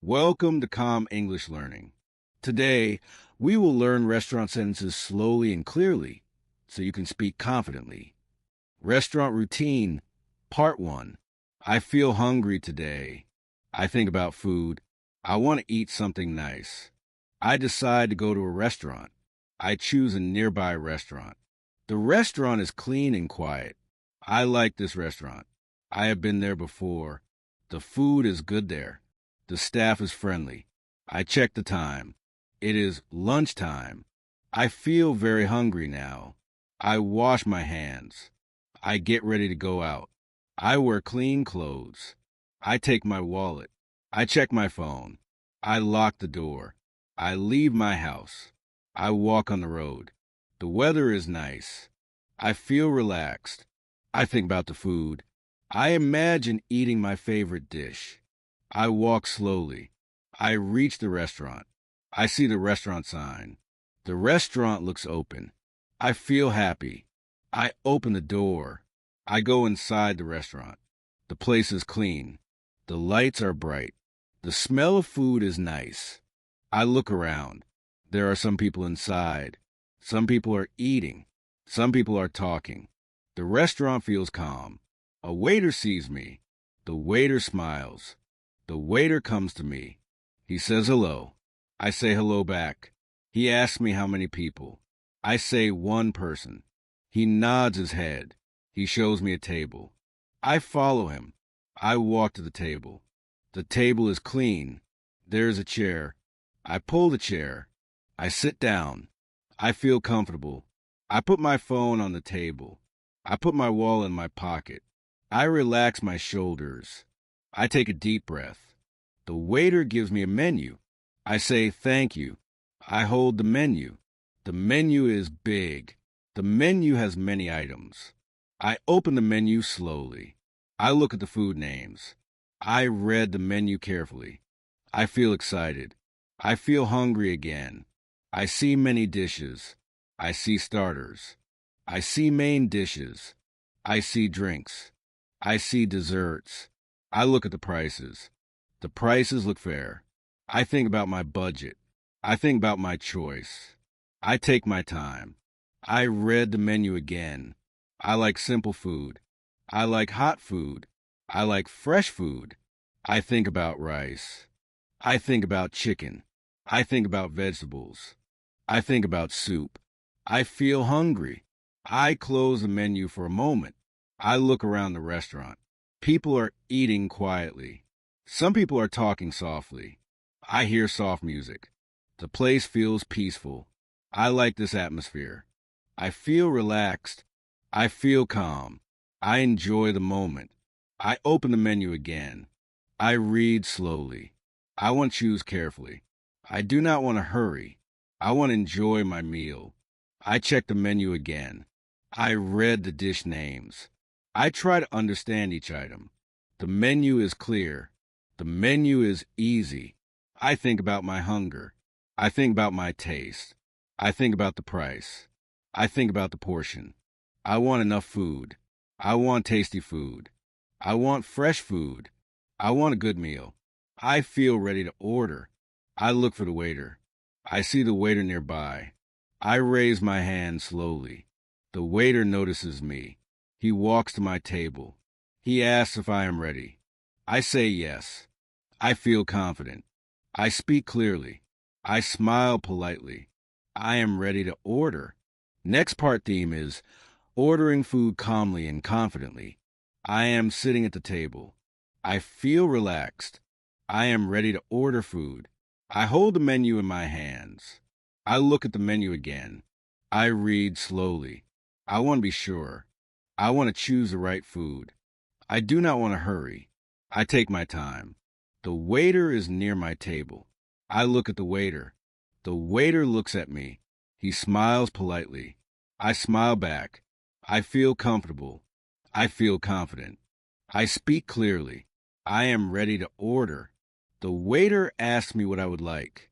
Welcome to Calm English Learning. Today, we will learn restaurant sentences slowly and clearly so you can speak confidently. Restaurant routine, part 1. I feel hungry today. I think about food. I want to eat something nice. I decide to go to a restaurant. I choose a nearby restaurant. The restaurant is clean and quiet. I like this restaurant. I have been there before. The food is good there. The staff is friendly. I check the time. It is lunchtime. I feel very hungry now. I wash my hands. I get ready to go out. I wear clean clothes. I take my wallet. I check my phone. I lock the door. I leave my house. I walk on the road. The weather is nice. I feel relaxed. I think about the food. I imagine eating my favorite dish. I walk slowly. I reach the restaurant. I see the restaurant sign. The restaurant looks open. I feel happy. I open the door. I go inside the restaurant. The place is clean. The lights are bright. The smell of food is nice. I look around. There are some people inside. Some people are eating. Some people are talking. The restaurant feels calm. A waiter sees me. The waiter smiles. The waiter comes to me. He says hello. I say hello back. He asks me how many people. I say one person. He nods his head. He shows me a table. I follow him. I walk to the table. The table is clean. There's a chair. I pull the chair. I sit down. I feel comfortable. I put my phone on the table. I put my wallet in my pocket. I relax my shoulders. I take a deep breath. The waiter gives me a menu. I say thank you. I hold the menu. The menu is big. The menu has many items. I open the menu slowly. I look at the food names. I read the menu carefully. I feel excited. I feel hungry again. I see many dishes. I see starters. I see main dishes. I see drinks. I see desserts. I look at the prices. The prices look fair. I think about my budget. I think about my choice. I take my time. I read the menu again. I like simple food. I like hot food. I like fresh food. I think about rice. I think about chicken. I think about vegetables. I think about soup. I feel hungry. I close the menu for a moment. I look around the restaurant. People are eating quietly. Some people are talking softly. I hear soft music. The place feels peaceful. I like this atmosphere. I feel relaxed. I feel calm. I enjoy the moment. I open the menu again. I read slowly. I want to choose carefully. I do not want to hurry. I want to enjoy my meal. I check the menu again. I read the dish names. I try to understand each item. The menu is clear. The menu is easy. I think about my hunger. I think about my taste. I think about the price. I think about the portion. I want enough food. I want tasty food. I want fresh food. I want a good meal. I feel ready to order. I look for the waiter. I see the waiter nearby. I raise my hand slowly. The waiter notices me. He walks to my table. He asks if I am ready. I say yes. I feel confident. I speak clearly. I smile politely. I am ready to order. Next part theme is ordering food calmly and confidently. I am sitting at the table. I feel relaxed. I am ready to order food. I hold the menu in my hands. I look at the menu again. I read slowly. I want to be sure. I want to choose the right food. I do not want to hurry. I take my time. The waiter is near my table. I look at the waiter. The waiter looks at me. He smiles politely. I smile back. I feel comfortable. I feel confident. I speak clearly. I am ready to order. The waiter asks me what I would like.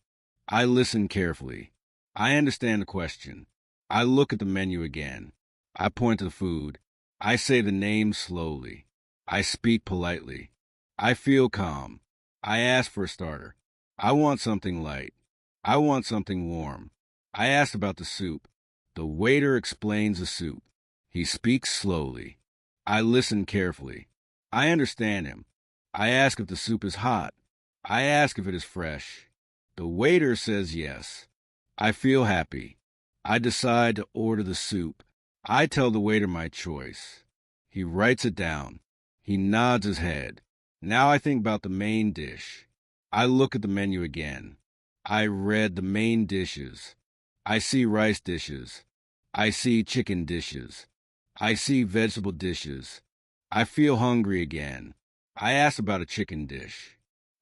I listen carefully. I understand the question. I look at the menu again. I point to the food. I say the name slowly. I speak politely. I feel calm. I ask for a starter. I want something light. I want something warm. I ask about the soup. The waiter explains the soup. He speaks slowly. I listen carefully. I understand him. I ask if the soup is hot. I ask if it is fresh. The waiter says yes. I feel happy. I decide to order the soup. I tell the waiter my choice. He writes it down. He nods his head. Now I think about the main dish. I look at the menu again. I read the main dishes. I see rice dishes. I see chicken dishes. I see vegetable dishes. I feel hungry again. I ask about a chicken dish.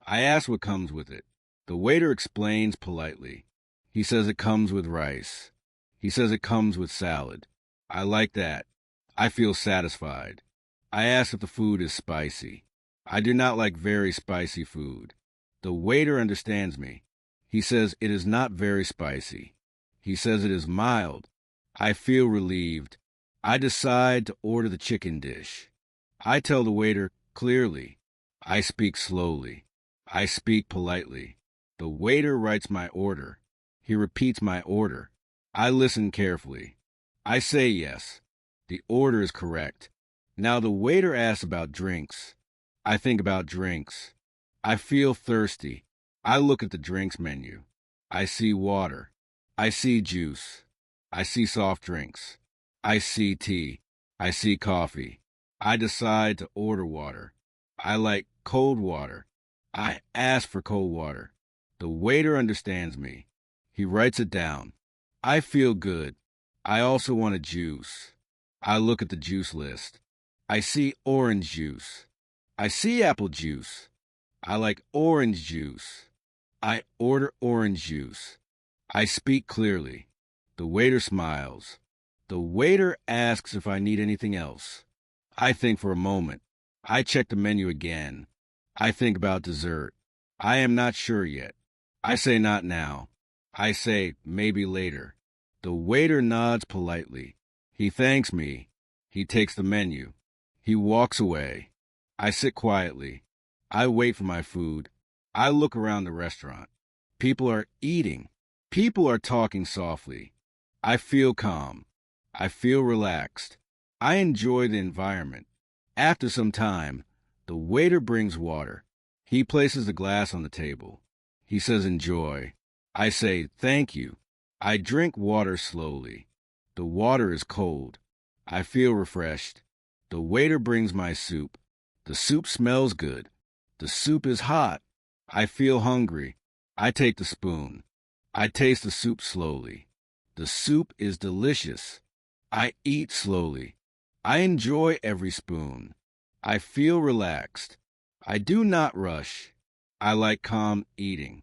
I ask what comes with it. The waiter explains politely. He says it comes with rice. He says it comes with salad. I like that. I feel satisfied. I ask if the food is spicy. I do not like very spicy food. The waiter understands me. He says it is not very spicy. He says it is mild. I feel relieved. I decide to order the chicken dish. I tell the waiter clearly. I speak slowly. I speak politely. The waiter writes my order. He repeats my order. I listen carefully. I say yes. The order is correct. Now the waiter asks about drinks. I think about drinks. I feel thirsty. I look at the drinks menu. I see water. I see juice. I see soft drinks. I see tea. I see coffee. I decide to order water. I like cold water. I ask for cold water. The waiter understands me. He writes it down. I feel good. I also want a juice. I look at the juice list. I see orange juice. I see apple juice. I like orange juice. I order orange juice. I speak clearly. The waiter smiles. The waiter asks if I need anything else. I think for a moment. I check the menu again. I think about dessert. I am not sure yet. I say not now. I say maybe later. The waiter nods politely. He thanks me. He takes the menu. He walks away. I sit quietly. I wait for my food. I look around the restaurant. People are eating. People are talking softly. I feel calm. I feel relaxed. I enjoy the environment. After some time, the waiter brings water. He places the glass on the table. He says, enjoy. I say, thank you. I drink water slowly. The water is cold. I feel refreshed. The waiter brings my soup. The soup smells good. The soup is hot. I feel hungry. I take the spoon. I taste the soup slowly. The soup is delicious. I eat slowly. I enjoy every spoon. I feel relaxed. I do not rush. I like calm eating.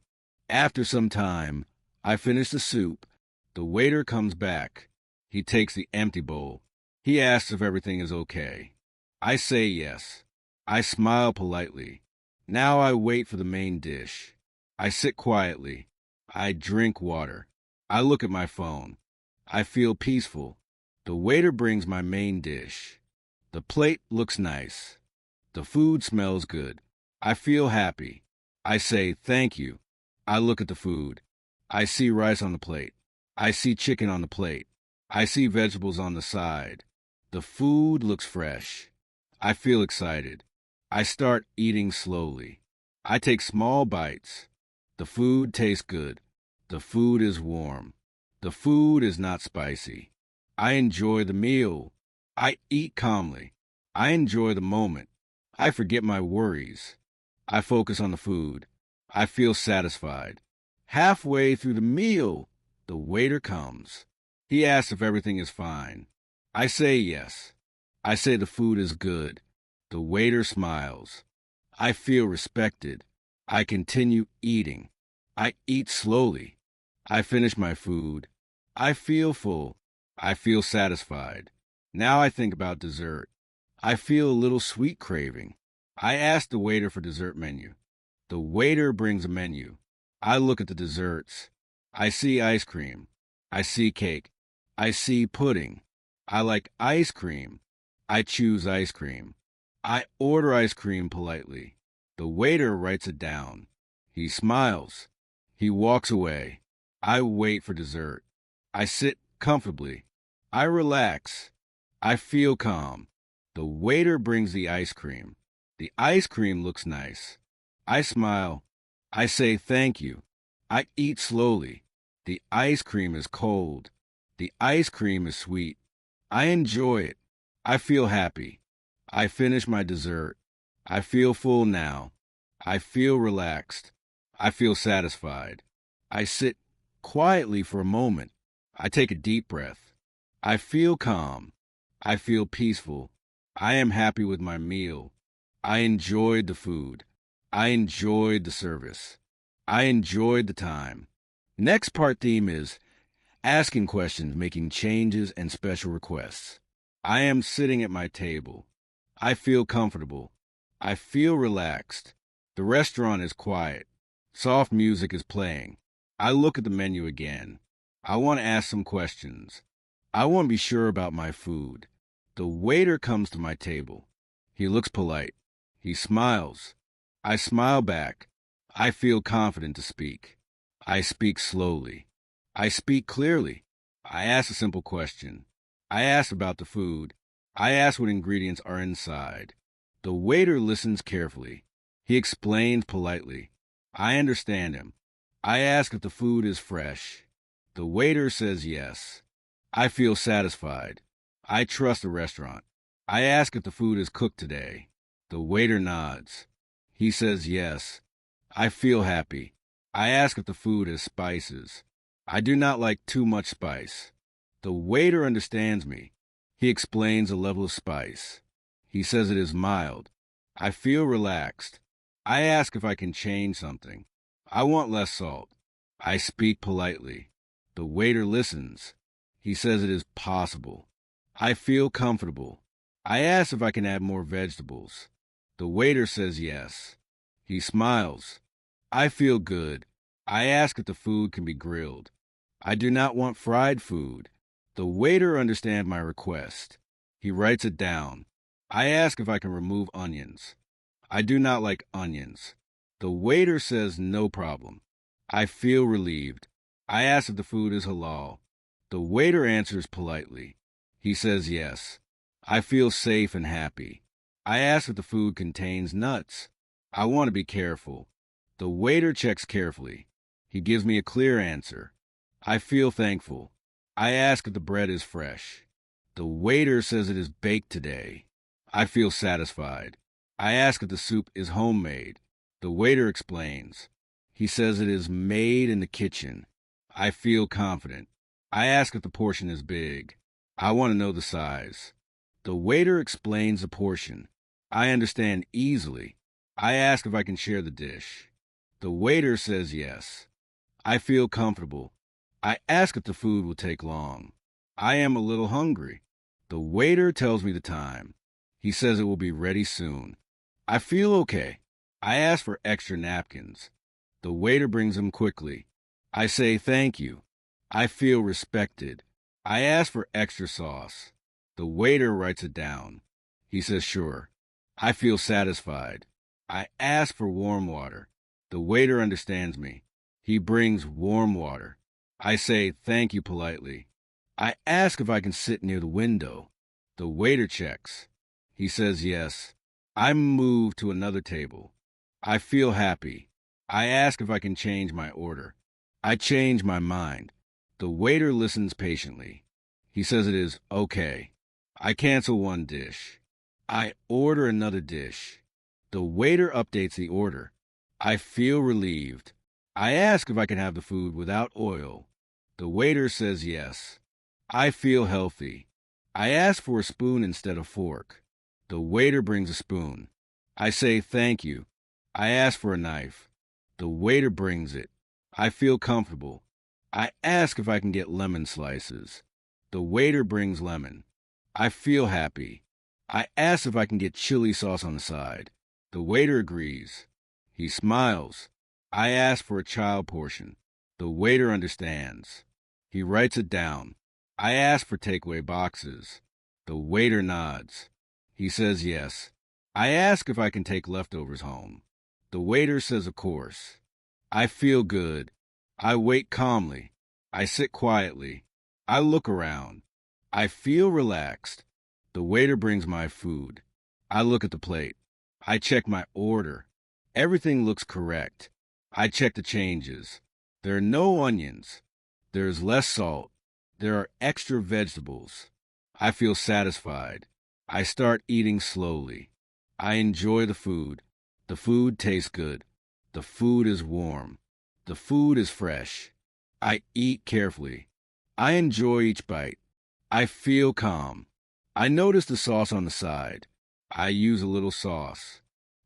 After some time, I finish the soup. The waiter comes back. He takes the empty bowl. He asks if everything is okay. I say yes. I smile politely. Now I wait for the main dish. I sit quietly. I drink water. I look at my phone. I feel peaceful. The waiter brings my main dish. The plate looks nice. The food smells good. I feel happy. I say thank you. I look at the food. I see rice on the plate. I see chicken on the plate. I see vegetables on the side. The food looks fresh. I feel excited. I start eating slowly. I take small bites. The food tastes good. The food is warm. The food is not spicy. I enjoy the meal. I eat calmly. I enjoy the moment. I forget my worries. I focus on the food. I feel satisfied. Halfway through the meal, the waiter comes. He asks if everything is fine. I say yes. I say the food is good. The waiter smiles. I feel respected. I continue eating. I eat slowly. I finish my food. I feel full. I feel satisfied. Now I think about dessert. I feel a little sweet craving. I ask the waiter for dessert menu. The waiter brings a menu. I look at the desserts. I see ice cream. I see cake. I see pudding. I like ice cream. I choose ice cream. I order ice cream politely. The waiter writes it down. He smiles. He walks away. I wait for dessert. I sit comfortably. I relax. I feel calm. The waiter brings the ice cream. The ice cream looks nice. I smile. I say thank you. I eat slowly. The ice cream is cold. The ice cream is sweet. I enjoy it. I feel happy. I finish my dessert. I feel full now. I feel relaxed. I feel satisfied. I sit quietly for a moment. I take a deep breath. I feel calm. I feel peaceful. I am happy with my meal. I enjoyed the food. I enjoyed the service. I enjoyed the time. Next part theme is asking questions, making changes, and special requests. I am sitting at my table. I feel comfortable. I feel relaxed. The restaurant is quiet. Soft music is playing. I look at the menu again. I want to ask some questions. I want to be sure about my food. The waiter comes to my table. He looks polite. He smiles. I smile back. I feel confident to speak. I speak slowly. I speak clearly. I ask a simple question. I ask about the food. I ask what ingredients are inside. The waiter listens carefully. He explains politely. I understand him. I ask if the food is fresh. The waiter says yes. I feel satisfied. I trust the restaurant. I ask if the food is cooked today. The waiter nods. He says yes. I feel happy. I ask if the food has spices. I do not like too much spice. The waiter understands me. He explains the level of spice. He says it is mild. I feel relaxed. I ask if I can change something. I want less salt. I speak politely. The waiter listens. He says it is possible. I feel comfortable. I ask if I can add more vegetables. The waiter says yes. He smiles. I feel good. I ask if the food can be grilled. I do not want fried food. The waiter understands my request. He writes it down. I ask if I can remove onions. I do not like onions. The waiter says no problem. I feel relieved. I ask if the food is halal. The waiter answers politely. He says yes. I feel safe and happy. I ask if the food contains nuts. I want to be careful. The waiter checks carefully. He gives me a clear answer. I feel thankful. I ask if the bread is fresh. The waiter says it is baked today. I feel satisfied. I ask if the soup is homemade. The waiter explains. He says it is made in the kitchen. I feel confident. I ask if the portion is big. I want to know the size. The waiter explains the portion. I understand easily. I ask if I can share the dish. The waiter says yes. I feel comfortable. I ask if the food will take long. I am a little hungry. The waiter tells me the time. He says it will be ready soon. I feel okay. I ask for extra napkins. The waiter brings them quickly. I say thank you. I feel respected. I ask for extra sauce. The waiter writes it down. He says sure. I feel satisfied. I ask for warm water. The waiter understands me. He brings warm water. I say thank you politely. I ask if I can sit near the window. The waiter checks. He says yes. I move to another table. I feel happy. I ask if I can change my order. I change my mind. The waiter listens patiently. He says it is okay. I cancel one dish. I order another dish. The waiter updates the order. I feel relieved. I ask if I can have the food without oil. The waiter says yes. I feel healthy. I ask for a spoon instead of fork. The waiter brings a spoon. I say thank you. I ask for a knife. The waiter brings it. I feel comfortable. I ask if I can get lemon slices. The waiter brings lemon. I feel happy. I ask if I can get chili sauce on the side. The waiter agrees. He smiles. I ask for a child portion. The waiter understands. He writes it down. I ask for takeaway boxes. The waiter nods. He says yes. I ask if I can take leftovers home. The waiter says a course. I feel good. I wait calmly. I sit quietly. I look around. I feel relaxed. The waiter brings my food. I look at the plate. I check my order. Everything looks correct. I check the changes. There are no onions. There is less salt. There are extra vegetables. I feel satisfied. I start eating slowly. I enjoy the food. The food tastes good. The food is warm. The food is fresh. I eat carefully. I enjoy each bite. I feel calm. I notice the sauce on the side. I use a little sauce.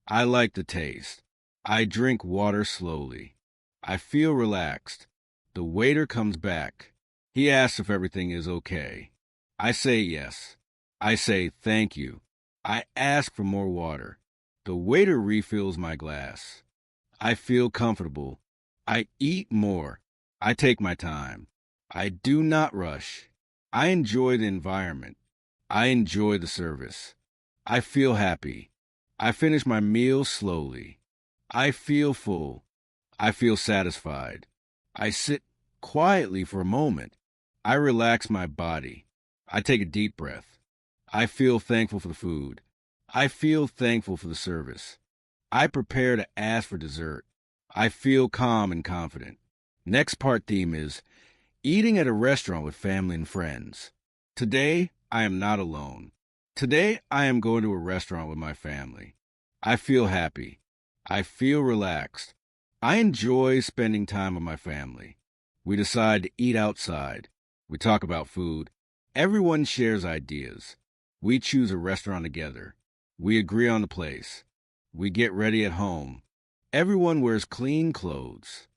I like the taste. I drink water slowly. I feel relaxed. The waiter comes back. He asks if everything is okay. I say yes. I say thank you. I ask for more water. The waiter refills my glass. I feel comfortable. I eat more. I take my time. I do not rush. I enjoy the environment. I enjoy the service. I feel happy. I finish my meal slowly. I feel full. I feel satisfied. I sit quietly for a moment. I relax my body. I take a deep breath. I feel thankful for the food. I feel thankful for the service. I prepare to ask for dessert. I feel calm and confident. Next part theme is eating at a restaurant with family and friends. Today, I am not alone. Today, I am going to a restaurant with my family. I feel happy. I feel relaxed. I enjoy spending time with my family. We decide to eat outside. We talk about food. Everyone shares ideas. We choose a restaurant together. We agree on the place. We get ready at home. Everyone wears clean clothes.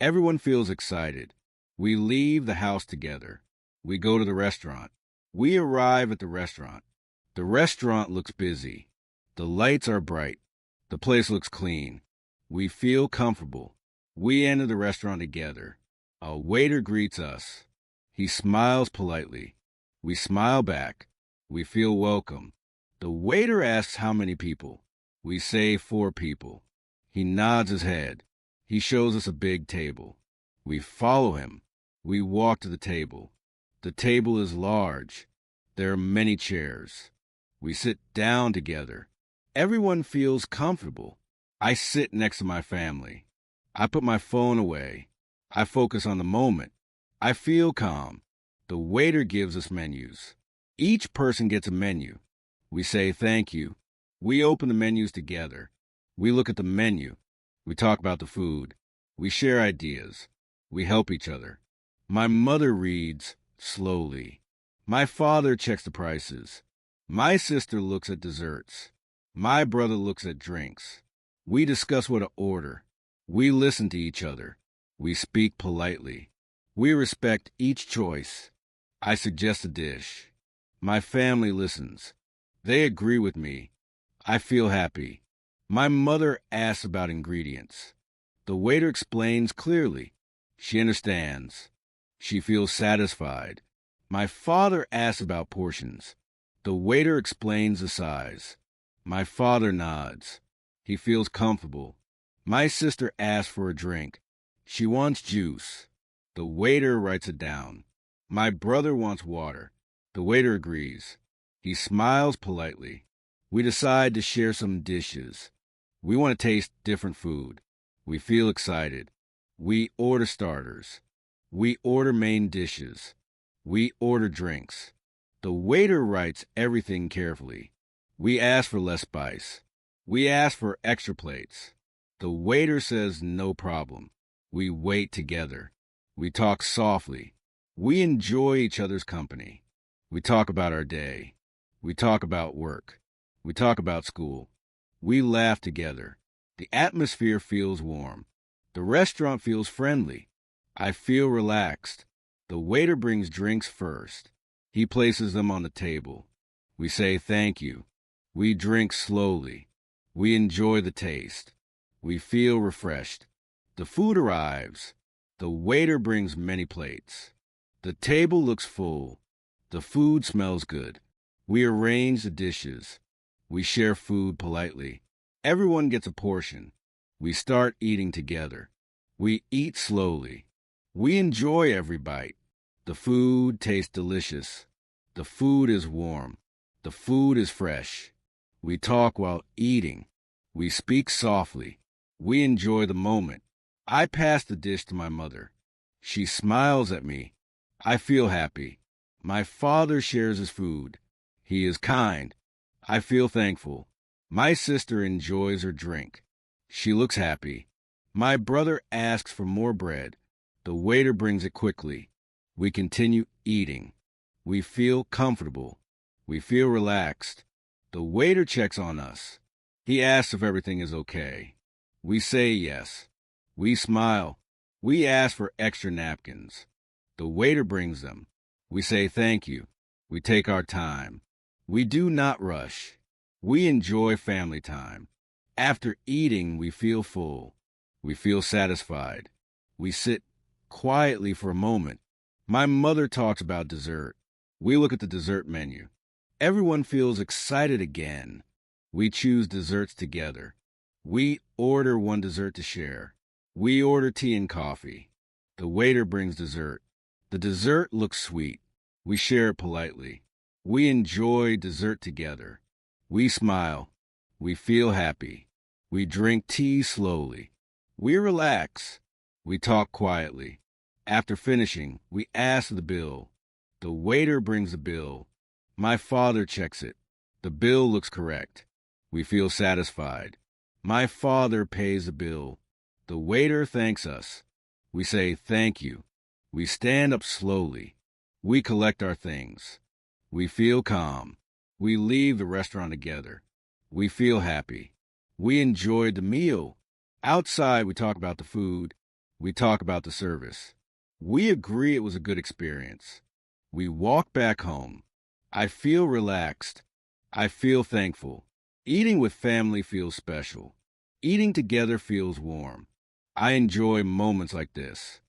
Everyone feels excited. We leave the house together. We go to the restaurant. We arrive at the restaurant. The restaurant looks busy. The lights are bright. The place looks clean. We feel comfortable. We enter the restaurant together. A waiter greets us. He smiles politely. We smile back. We feel welcome. The waiter asks how many people. We say 4 people. He nods his head. He shows us a big table. We follow him. We walk to the table. The table is large. There are many chairs. We sit down together. Everyone feels comfortable. I sit next to my family. I put my phone away. I focus on the moment. I feel calm. The waiter gives us menus. Each person gets a menu. We say thank you. We open the menus together. We look at the menu. We talk about the food. We share ideas. We help each other. My mother reads slowly. My father checks the prices. My sister looks at desserts. My brother looks at drinks. We discuss what to order. We listen to each other. We speak politely. We respect each choice. I suggest a dish. My family listens. They agree with me. I feel happy. My mother asks about ingredients. The waiter explains clearly. She understands. She feels satisfied. My father asks about portions. The waiter explains the size. My father nods. He feels comfortable. My sister asks for a drink. She wants juice. The waiter writes it down. My brother wants water. The waiter agrees. He smiles politely. We decide to share some dishes. We want to taste different food. We feel excited. We order starters. We order main dishes. We order drinks. The waiter writes everything carefully. We ask for less spice. We ask for extra plates. The waiter says no problem. We wait together. We talk softly. We enjoy each other's company. We talk about our day. We talk about work. We talk about school. We laugh together. The atmosphere feels warm. The restaurant feels friendly. I feel relaxed. The waiter brings drinks first. He places them on the table. We say thank you. We drink slowly. We enjoy the taste. We feel refreshed. The food arrives. The waiter brings many plates. The table looks full. The food smells good. We arrange the dishes. We share food politely. Everyone gets a portion. We start eating together. We eat slowly. We enjoy every bite. The food tastes delicious. The food is warm. The food is fresh. We talk while eating. We speak softly. We enjoy the moment. I pass the dish to my mother. She smiles at me. I feel happy. My father shares his food. He is kind. I feel thankful. My sister enjoys her drink. She looks happy. My brother asks for more bread. The waiter brings it quickly. We continue eating. We feel comfortable. We feel relaxed. The waiter checks on us. He asks if everything is okay. We say yes. We smile. We ask for extra napkins. The waiter brings them. We say thank you. We take our time. We do not rush. We enjoy family time. After eating, we feel full. We feel satisfied. We sit quietly for a moment. My mother talks about dessert. We look at the dessert menu. Everyone feels excited again. We choose desserts together. We order one dessert to share. We order tea and coffee. The waiter brings dessert. The dessert looks sweet. We share it politely. We enjoy dessert together. We smile. We feel happy. We drink tea slowly. We relax. We talk quietly. After finishing, we ask the bill. The waiter brings the bill. My father checks it. The bill looks correct. We feel satisfied. My father pays the bill. The waiter thanks us. We say thank you. We stand up slowly. We collect our things. We feel calm. We leave the restaurant together. We feel happy. We enjoyed the meal. Outside, we talk about the food. We talk about the service. We agree it was a good experience. We walk back home. I feel relaxed. I feel thankful. Eating with family feels special. Eating together feels warm. I enjoy moments like this.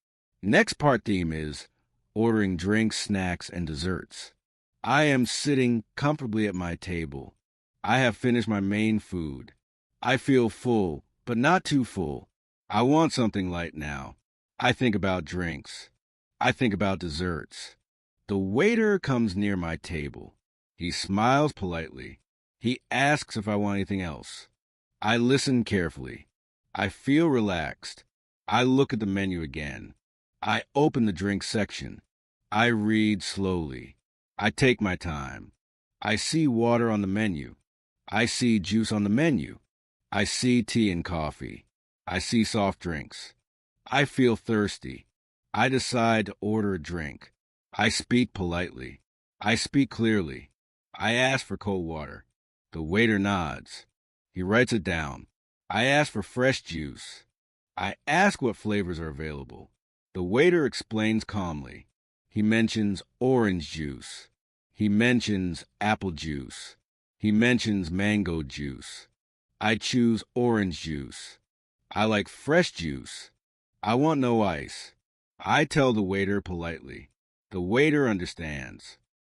Next part theme is ordering drinks, snacks, and desserts. I am sitting comfortably at my table. I have finished my main food. I feel full, but not too full. I want something light now. I think about drinks. I think about desserts. The waiter comes near my table. He smiles politely. He asks if I want anything else. I listen carefully. I feel relaxed. I look at the menu again. I open the drink section. I read slowly. I take my time. I see water on the menu. I see juice on the menu. I see tea and coffee. I see soft drinks. I feel thirsty. I decide to order a drink. I speak politely. I speak clearly. I ask for cold water. The waiter nods. He writes it down. I ask for fresh juice. I ask what flavors are available. The waiter explains calmly. He mentions orange juice. He mentions apple juice. He mentions mango juice. I choose orange juice. I like fresh juice. I want no ice. I tell the waiter politely. The waiter understands.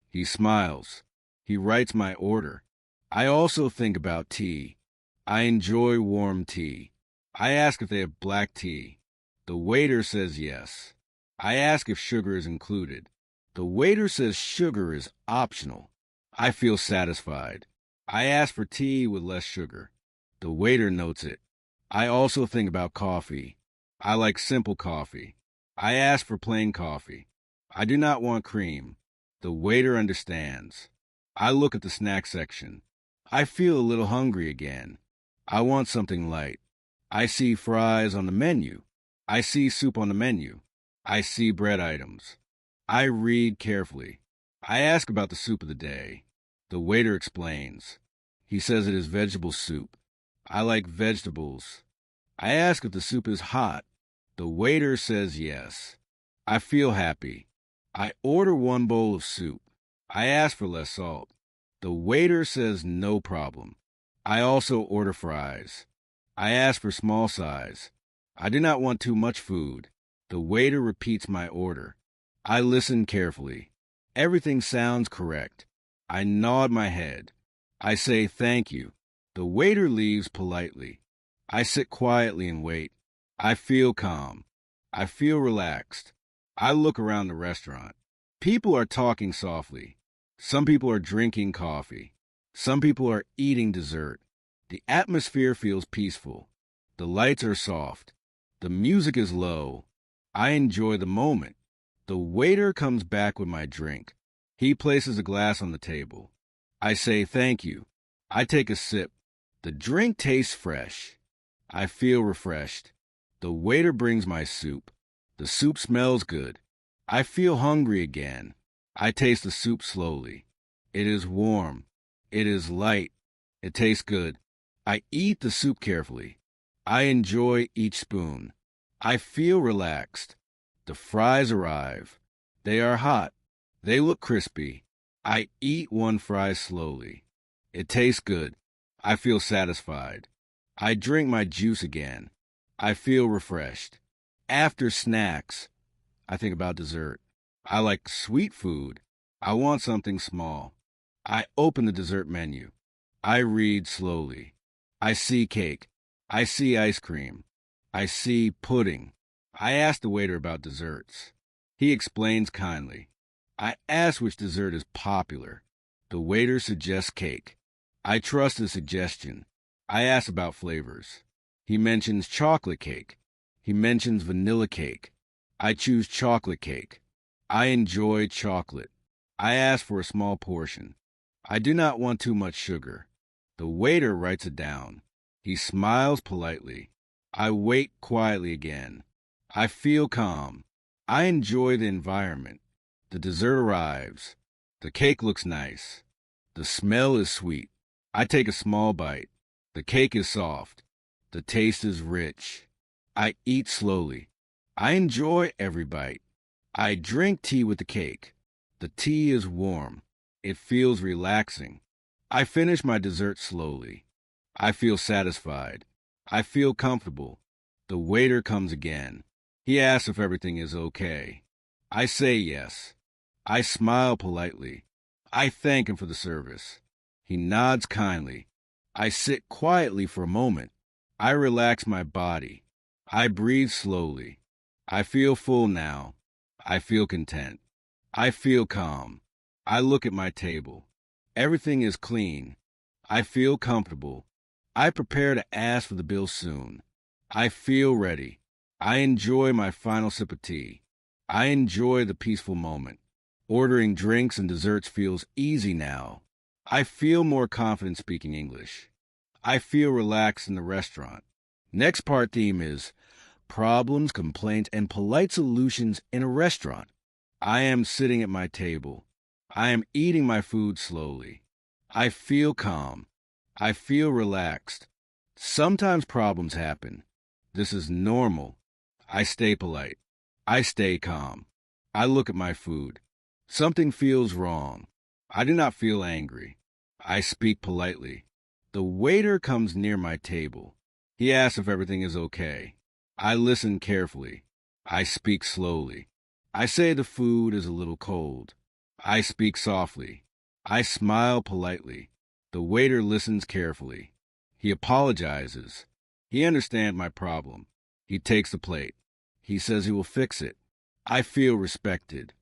He smiles. He writes my order. I also think about tea. I enjoy warm tea. I ask if they have black tea. The waiter says yes. I ask if sugar is included. The waiter says sugar is optional. I feel satisfied. I ask for tea with less sugar. The waiter notes it. I also think about coffee. I like simple coffee. I ask for plain coffee. I do not want cream. The waiter understands. I look at the snack section. I feel a little hungry again. I want something light. I see fries on the menu. I see soup on the menu. I see bread items. I read carefully. I ask about the soup of the day. The waiter explains. He says it is vegetable soup. I like vegetables. I ask if the soup is hot. The waiter says yes. I feel happy. I order one bowl of soup. I ask for less salt. The waiter says no problem. I also order fries. I ask for small size. I do not want too much food. The waiter repeats my order. I listen carefully. Everything sounds correct. I nod my head. I say thank you. The waiter leaves politely. I sit quietly and wait. I feel calm. I feel relaxed. I look around the restaurant. People are talking softly. Some people are drinking coffee. Some people are eating dessert. The atmosphere feels peaceful. The lights are soft. The music is low. I enjoy the moment. The waiter comes back with my drink. He places a glass on the table. I say thank you. I take a sip. The drink tastes fresh. I feel refreshed. The waiter brings my soup. The soup smells good. I feel hungry again. I taste the soup slowly. It is warm. It is light. It tastes good. I eat the soup carefully. I enjoy each spoon. I feel relaxed. The fries arrive. They are hot. They look crispy. I eat one fry slowly. It tastes good. I feel satisfied. I drink my juice again. I feel refreshed. After snacks, I think about dessert. I like sweet food. I want something small. I open the dessert menu. I read slowly. I see cake. I see ice cream. I see pudding. I ask the waiter about desserts. He explains kindly. I ask which dessert is popular. The waiter suggests cake. I trust his suggestion. I ask about flavors. He mentions chocolate cake. He mentions vanilla cake. I choose chocolate cake. I enjoy chocolate. I ask for a small portion. I do not want too much sugar. The waiter writes it down. He smiles politely. I wait quietly again. I feel calm. I enjoy the environment. The dessert arrives. The cake looks nice. The smell is sweet. I take a small bite. The cake is soft. The taste is rich. I eat slowly. I enjoy every bite. I drink tea with the cake. The tea is warm. It feels relaxing. I finish my dessert slowly. I feel satisfied. I feel comfortable. The waiter comes again. He asks if everything is okay. I say yes. I smile politely. I thank him for the service. He nods kindly. I sit quietly for a moment. I relax my body. I breathe slowly. I feel full now. I feel content. I feel calm. I look at my table. Everything is clean. I feel comfortable. I prepare to ask for the bill soon. I feel ready. I enjoy my final sip of tea. I enjoy the peaceful moment. Ordering drinks and desserts feels easy now. I feel more confident speaking English. I feel relaxed in the restaurant. Next part theme is problems, complaints, and polite solutions in a restaurant. I am sitting at my table. I am eating my food slowly. I feel calm. I feel relaxed. Sometimes problems happen. This is normal. I stay polite. I stay calm. I look at my food. Something feels wrong. I do not feel angry. I speak politely. The waiter comes near my table. He asks if everything is okay. I listen carefully. I speak slowly. I say the food is a little cold. I speak softly. I smile politely. The waiter listens carefully. He apologizes. He understands my problem. He takes the plate. He says he will fix it. I feel respected.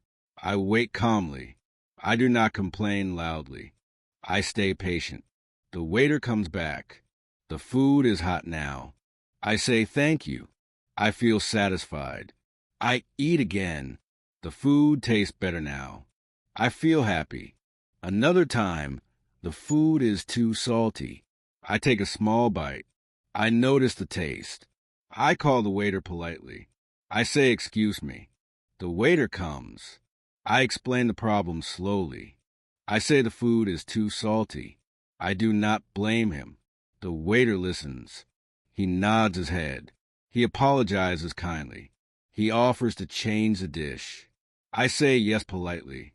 I wait calmly. I do not complain loudly. I stay patient. The waiter comes back. The food is hot now. I say thank you. I feel satisfied. I eat again. The food tastes better now. I feel happy. Another time, the food is too salty. I take a small bite. I notice the taste. I call the waiter politely. I say, "Excuse me." The waiter comes. I explain the problem slowly. I say the food is too salty. I do not blame him. The waiter listens. He nods his head. He apologizes kindly. He offers to change the dish. I say yes politely.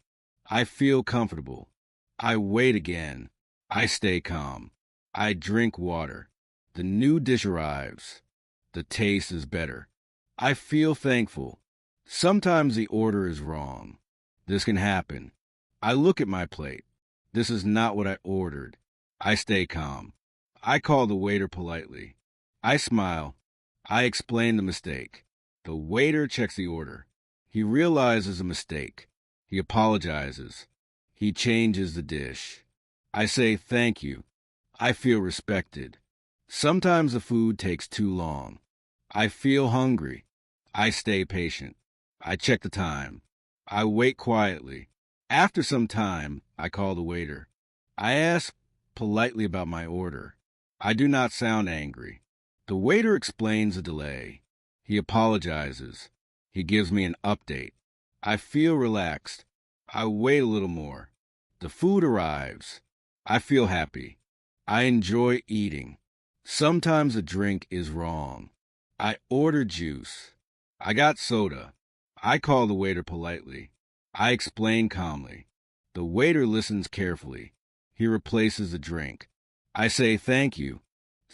I feel comfortable. I wait again. I stay calm. I drink water. The new dish arrives. The taste is better. I feel thankful. Sometimes the order is wrong. This can happen. I look at my plate. This is not what I ordered. I stay calm. I call the waiter politely. I smile. I explain the mistake. The waiter checks the order. He realizes a mistake. He apologizes. He changes the dish. I say thank you. I feel respected. Sometimes the food takes too long. I feel hungry. I stay patient. I check the time. I wait quietly. After some time, I call the waiter. I ask politely about my order. I do not sound angry. The waiter explains the delay. He apologizes. He gives me an update. I feel relaxed. I wait a little more. The food arrives. I feel happy. I enjoy eating. Sometimes the drink is wrong. I order juice. I got soda. I call the waiter politely. I explain calmly. The waiter listens carefully. He replaces the drink. I say thank you.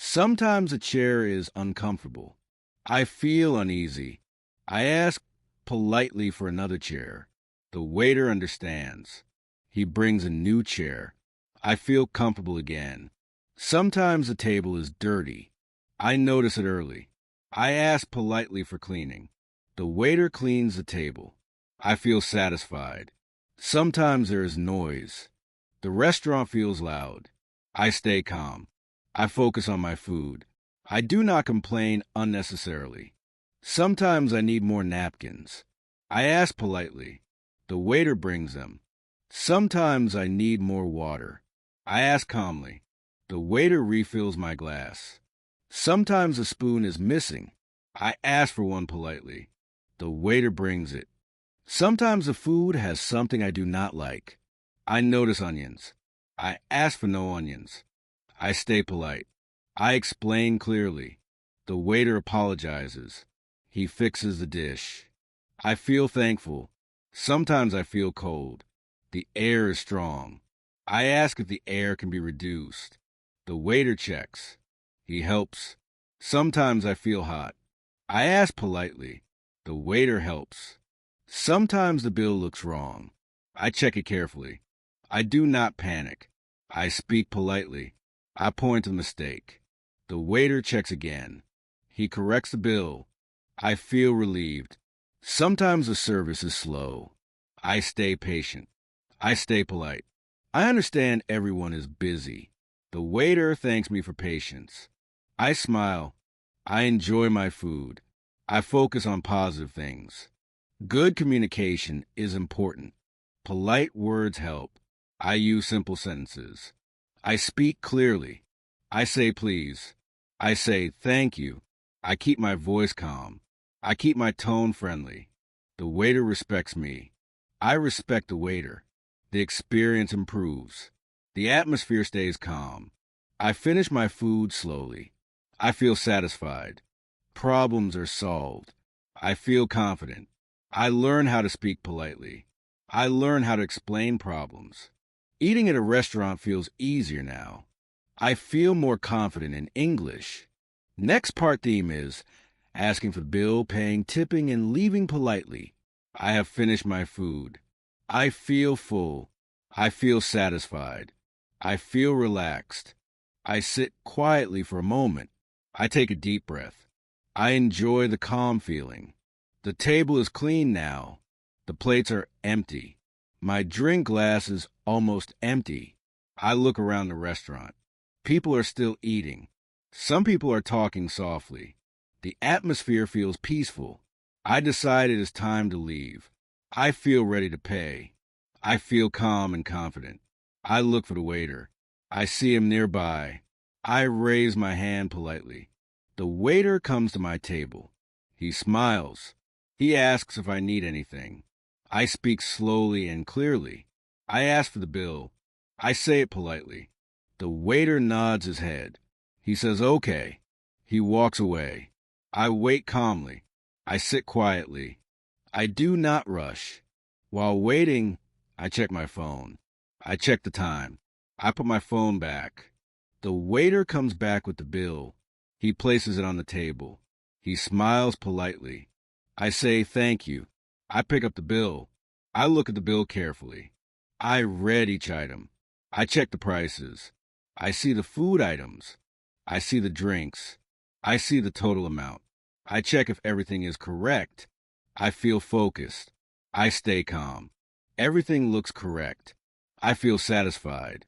Sometimes the chair is uncomfortable. I feel uneasy. I ask politely for another chair. The waiter understands. He brings a new chair. I feel comfortable again. Sometimes the table is dirty. I notice it early. I ask politely for cleaning. The waiter cleans the table. I feel satisfied. Sometimes there is noise. The restaurant feels loud. I stay calm. I focus on my food. I do not complain unnecessarily. Sometimes I need more napkins. I ask politely. The waiter brings them. Sometimes I need more water. I ask calmly. The waiter refills my glass. Sometimes a spoon is missing. I ask for one politely. The waiter brings it. Sometimes the food has something I do not like. I notice onions. I ask for no onions. I stay polite. I explain clearly. The waiter apologizes. He fixes the dish. I feel thankful. Sometimes I feel cold. The air is strong. I ask if the air can be reduced. The waiter checks. He helps. Sometimes I feel hot. I ask politely. The waiter helps. Sometimes the bill looks wrong. I check it carefully. I do not panic. I speak politely. I point to the mistake. The waiter checks again. He corrects the bill. I feel relieved. Sometimes the service is slow. I stay patient. I stay polite. I understand everyone is busy. The waiter thanks me for patience. I smile. I enjoy my food. I focus on positive things. Good communication is important. Polite words help. I use simple sentences. I speak clearly. I say please. I say thank you. I keep my voice calm. I keep my tone friendly. The waiter respects me. I respect the waiter. The experience improves. The atmosphere stays calm. I finish my food slowly. I feel satisfied. Problems are solved. I feel confident. I learn how to speak politely. I learn how to explain problems. Eating at a restaurant feels easier now. I feel more confident in English. Next part theme is asking for the bill, paying, tipping, and leaving politely. I have finished my food. I feel full. I feel satisfied. I feel relaxed. I sit quietly for a moment. I take a deep breath. I enjoy the calm feeling. The table is clean now. The plates are empty. My drink glass is almost empty. I look around the restaurant. People are still eating. Some people are talking softly. The atmosphere feels peaceful. I decide it is time to leave. I feel ready to pay. I feel calm and confident. I look for the waiter. I see him nearby. I raise my hand politely. The waiter comes to my table. He smiles. He asks if I need anything. I speak slowly and clearly. I ask for the bill. I say it politely. The waiter nods his head. He says, "Okay." He walks away. I wait calmly. I sit quietly. I do not rush. While waiting, I check my phone. I check the time. I put my phone back. The waiter comes back with the bill. He places it on the table. He smiles politely. I say thank you. I pick up the bill. I look at the bill carefully. I read each item. I check the prices. I see the food items. I see the drinks. I see the total amount. I check if everything is correct. I feel focused. I stay calm. Everything looks correct. I feel satisfied.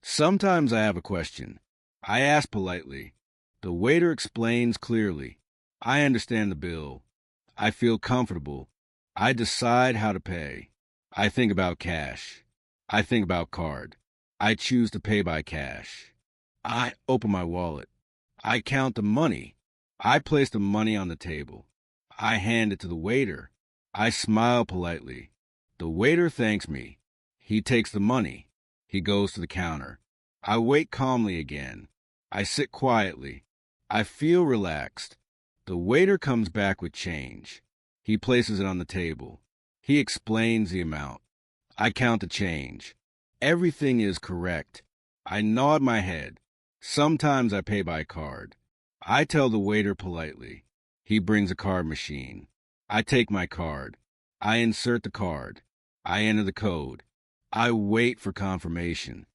Sometimes I have a question. I ask politely. The waiter explains clearly. I understand the bill. I feel comfortable. I decide how to pay. I think about cash. I think about card. I choose to pay by cash. I open my wallet. I count the money. I place the money on the table. I hand it to the waiter. I smile politely. The waiter thanks me. He takes the money. He goes to the counter. I wait calmly again. I sit quietly. I feel relaxed. The waiter comes back with change. He places it on the table. He explains the amount. I count the change. Everything is correct. I nod my head. Sometimes I pay by card. I tell the waiter politely. He brings a card machine. I take my card. I insert the card. I enter the code. I wait for confirmation.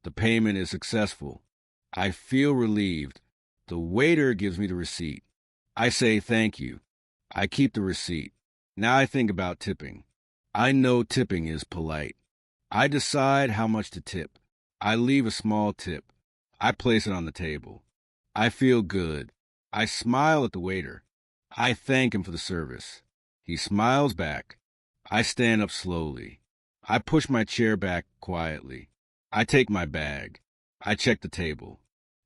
The payment is successful. I feel relieved. The waiter gives me the receipt. I say thank you. I keep the receipt. Now I think about tipping. I know tipping is polite. I decide how much to tip. I leave a small tip. I place it on the table. I feel good. I smile at the waiter. I thank him for the service. He smiles back. I stand up slowly. I push my chair back quietly. I take my bag. I check the table.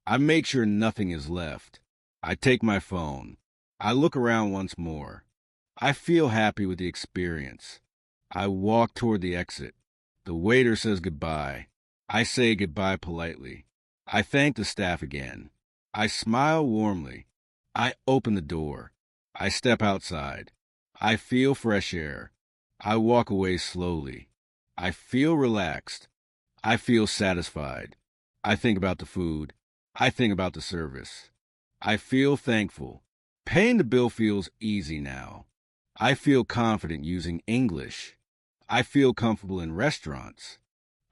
I make sure nothing is left. I take my phone. I look around once more. I feel happy with the experience. I walk toward the exit. The waiter says goodbye. I say goodbye politely. I thank the staff again. I smile warmly. I open the door. I step outside. I feel fresh air. I walk away slowly. I feel relaxed. I feel satisfied. I think about the food. I think about the service. I feel thankful. Paying the bill feels easy now. I feel confident using English. I feel comfortable in restaurants.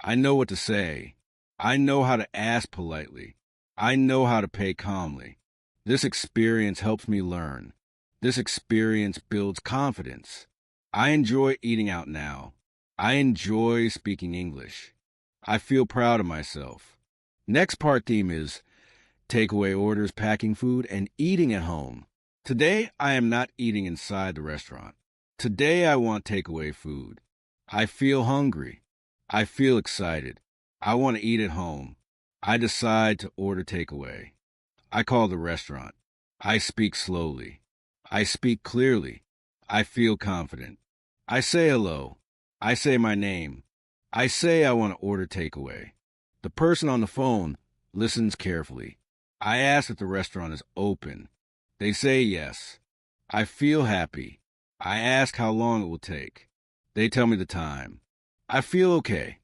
I know what to say. I know how to ask politely. I know how to pay calmly. This experience helps me learn. This experience builds confidence. I enjoy eating out now. I enjoy speaking English. I feel proud of myself. Next part theme is takeaway orders, packing food, and eating at home. Today, I am not eating inside the restaurant. Today, I want takeaway food. I feel hungry. I feel excited. I want to eat at home. I decide to order takeaway. I call the restaurant. I speak slowly. I speak clearly. I feel confident. I say hello. I say my name. I say I want to order takeaway. The person on the phone listens carefully. I ask if the restaurant is open. They say yes. I feel happy. I ask how long it will take. They tell me the time. I feel okay.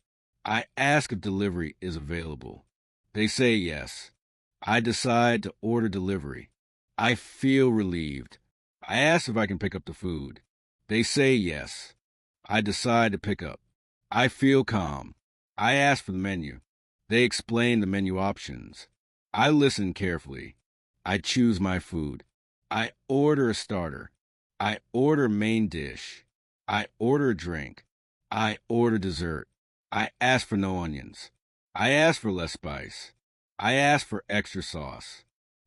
I ask if delivery is available. They say yes. I decide to order delivery. I feel relieved. I ask if I can pick up the food. They say yes. I decide to pick up. I feel calm. I ask for the menu. They explain the menu options. I listen carefully. I choose my food. I order a starter. I order main dish. I order a drink. I order dessert. I ask for no onions. I ask for less spice. I ask for extra sauce.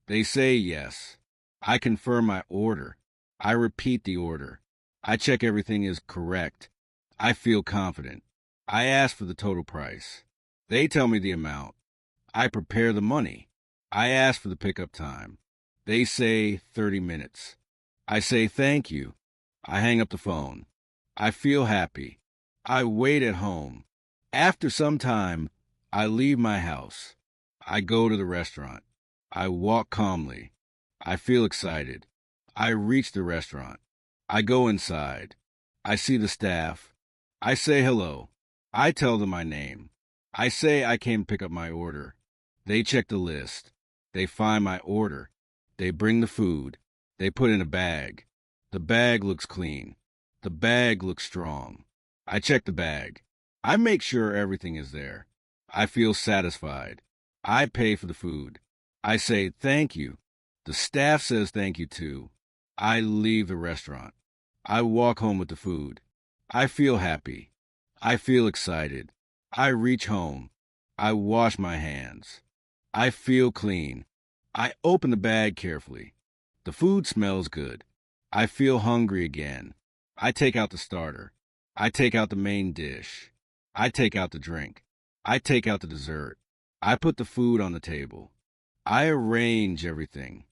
They say yes. I confirm my order. I repeat the order. I check everything is correct. I feel confident. I ask for the total price. They tell me the amount. I prepare the money. I ask for the pickup time. They say 30 minutes. I say thank you. I hang up the phone. I feel happy. I wait at home. After some time, I leave my house. I go to the restaurant. I walk calmly. I feel excited. I reach the restaurant. I go inside. I see the staff. I say hello. I tell them my name. I say I came to pick up my order. They check the list. They find my order. They bring the food. They put in a bag. The bag looks clean. The bag looks strong. I check the bag. I make sure everything is there. I feel satisfied. I pay for the food. I say thank you. The staff says thank you too. I leave the restaurant. I walk home with the food. I feel happy. I feel excited. I reach home. I wash my hands. I feel clean. I open the bag carefully. The food smells good. I feel hungry again. I take out the starter. I take out the main dish. I take out the drink. I take out the dessert. I put the food on the table. I arrange everything.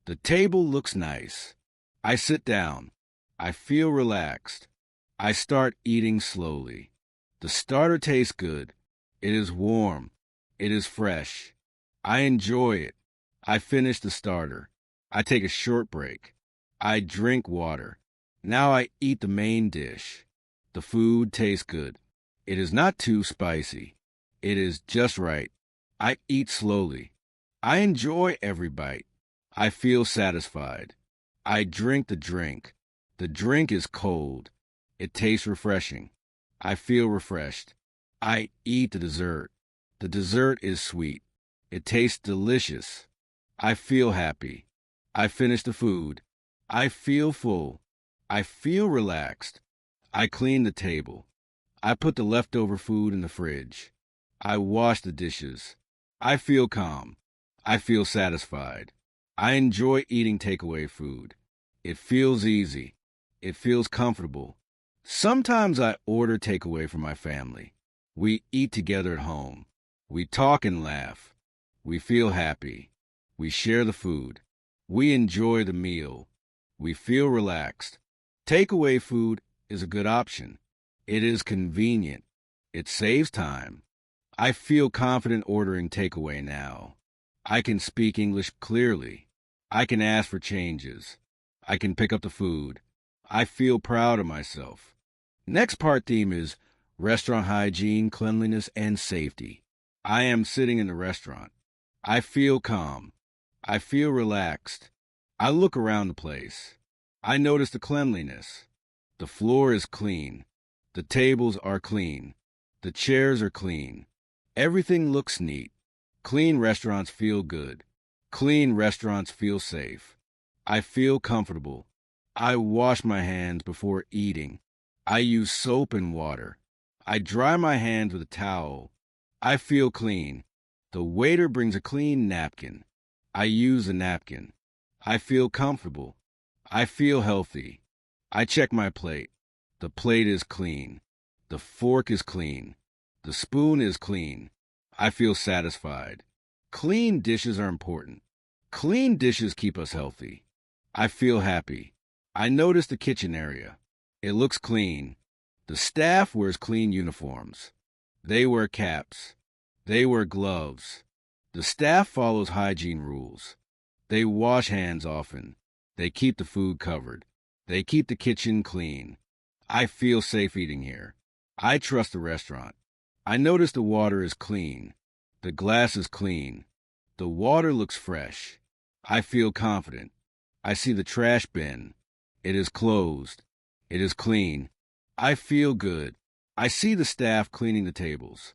The table looks nice. I sit down. I feel relaxed. I start eating slowly. The starter tastes good. It is warm. It is fresh. I enjoy it. I finish the starter. I take a short break. I drink water. Now I eat the main dish. The food tastes good. It is not too spicy. It is just right. I eat slowly. I enjoy every bite. I feel satisfied. I drink the drink. The drink is cold. It tastes refreshing. I feel refreshed. I eat the dessert. The dessert is sweet. It tastes delicious. I feel happy. I finish the food. I feel full. I feel relaxed. I clean the table. I put the leftover food in the fridge. I wash the dishes. I feel calm. I feel satisfied. I enjoy eating takeaway food. It feels easy. It feels comfortable. Sometimes I order takeaway for my family. We eat together at home. We talk and laugh. We feel happy. We share the food. We enjoy the meal. We feel relaxed. Takeaway food is a good option. It is convenient. It saves time. I feel confident ordering takeaway now. I can speak English clearly. I can ask for changes. I can pick up the food. I feel proud of myself. Next part theme is restaurant hygiene, cleanliness, and safety. I am sitting in the restaurant. I feel calm. I feel relaxed. I look around the place. I notice the cleanliness. The floor is clean. The tables are clean. The chairs are clean. Everything looks neat. Clean restaurants feel good. Clean restaurants feel safe. I feel comfortable. I wash my hands before eating. I use soap and water. I dry my hands with a towel. I feel clean. The waiter brings a clean napkin. I use a napkin. I feel comfortable. I feel healthy. I check my plate. The plate is clean. The fork is clean. The spoon is clean. I feel satisfied. Clean dishes are important. Clean dishes keep us healthy. I feel happy. I notice the kitchen area. It looks clean. The staff wears clean uniforms. They wear caps. They wear gloves. The staff follows hygiene rules. They wash hands often. They keep the food covered. They keep the kitchen clean. I feel safe eating here. I trust the restaurant. I notice the water is clean. The glass is clean. The water looks fresh. I feel confident. I see the trash bin. It is closed. It is clean. I feel good. I see the staff cleaning the tables.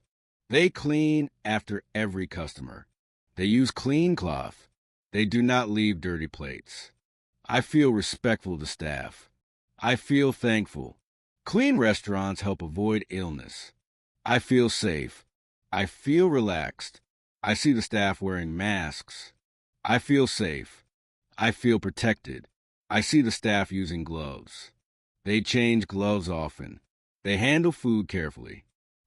They clean after every customer. They use clean cloth. They do not leave dirty plates. I feel respectful of the staff. I feel thankful. Clean restaurants help avoid illness. I feel safe. I feel relaxed. I see the staff wearing masks. I feel safe. I feel protected. I see the staff using gloves. They change gloves often. They handle food carefully.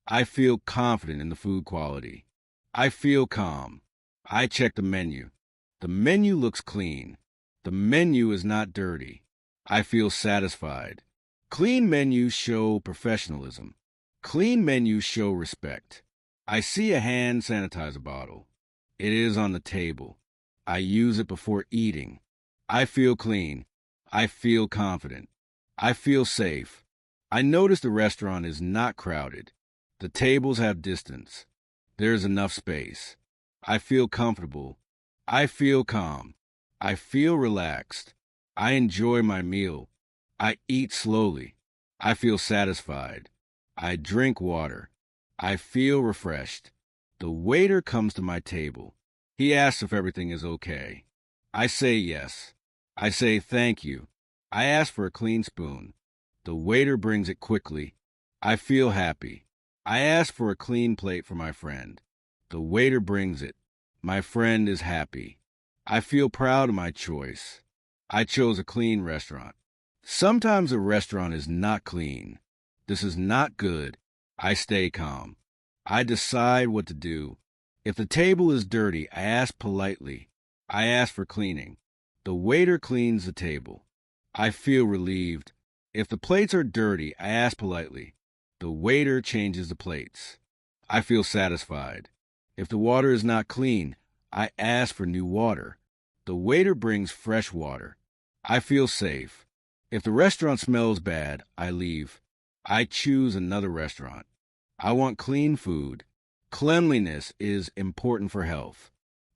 I feel confident in the food quality. I feel calm. I check the menu. The menu looks clean. The menu is not dirty. I feel satisfied. Clean menus show professionalism. Clean menus show respect. I see a hand sanitizer bottle. It is on the table. I use it before eating. I feel clean. I feel confident. I feel safe. I notice the restaurant is not crowded. The tables have distance. There is enough space. I feel comfortable. I feel calm. I feel relaxed. I enjoy my meal. I eat slowly. I feel satisfied. I drink water. I feel refreshed. The waiter comes to my table. He asks if everything is okay. I say yes. I say thank you. I ask for a clean spoon. The waiter brings it quickly. I feel happy. I ask for a clean plate for my friend. The waiter brings it. My friend is happy. I feel proud of my choice. I chose a clean restaurant. Sometimes a restaurant is not clean. This is not good. I stay calm. I decide what to do. If the table is dirty, I ask politely. I ask for cleaning. The waiter cleans the table. I feel relieved. If the plates are dirty, I ask politely. The waiter changes the plates. I feel satisfied. If the water is not clean, I ask for new water. The waiter brings fresh water. I feel safe. If the restaurant smells bad, I leave. I choose another restaurant. I want clean food. Cleanliness is important for health.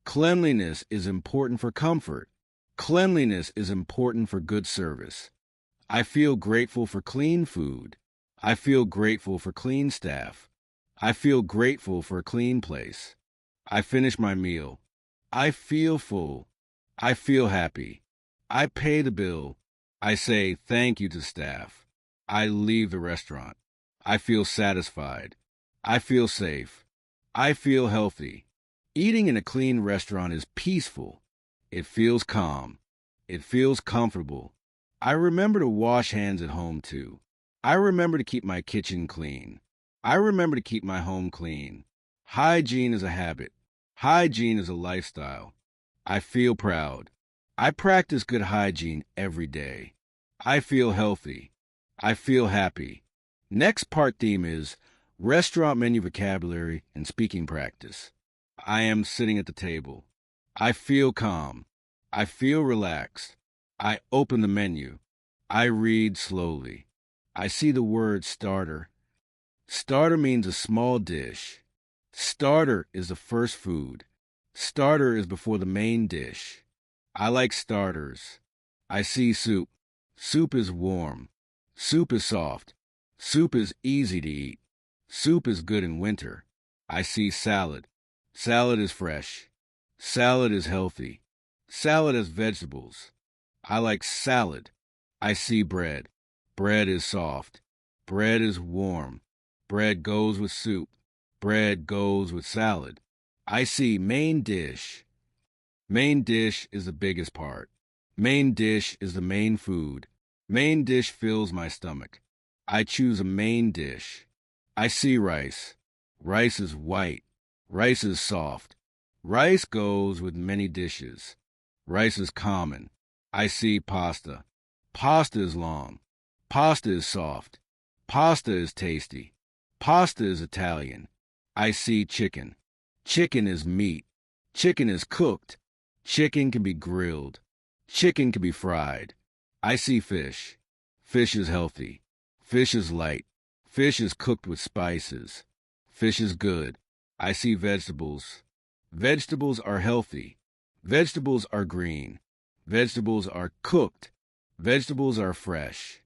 Cleanliness is important for comfort. Cleanliness is important for good service. I feel grateful for clean food. I feel grateful for clean staff. I feel grateful for a clean place. I finish my meal. I feel full. I feel happy. I pay the bill. I say thank you to staff. I leave the restaurant. I feel satisfied. I feel safe. I feel healthy. Eating in a clean restaurant is peaceful. It feels calm. It feels comfortable. I remember to wash hands at home too. I remember to keep my kitchen clean. I remember to keep my home clean. Hygiene is a habit. Hygiene is a lifestyle. I feel proud. I practice good hygiene every day. I feel healthy. I feel happy. Next part theme is restaurant menu vocabulary and speaking practice. I am sitting at the table. I feel calm. I feel relaxed. I open the menu. I read slowly. I see the word starter. Starter means a small dish. Starter is the first food. Starter is before the main dish. I like starters. I see soup. Soup is warm. Soup is soft. Soup is easy to eat. Soup is good in winter. I see salad. Salad is fresh. Salad is healthy. Salad has vegetables. I like salad. I see bread. Bread is soft. Bread is warm. Bread goes with soup. Bread goes with salad. I see main dish. Main dish is the biggest part. Main dish is the main food. Main dish fills my stomach. I choose a main dish. I see rice. Rice is white. Rice is soft. Rice goes with many dishes. Rice is common. I see pasta. Pasta is long. Pasta is soft. Pasta is tasty. Pasta is Italian. I see chicken. Chicken is meat. Chicken is cooked. Chicken can be grilled. Chicken can be fried. I see fish. Fish is healthy. Fish is light. Fish is cooked with spices. Fish is good. I see vegetables. Vegetables are healthy. Vegetables are green. Vegetables are cooked. Vegetables are fresh.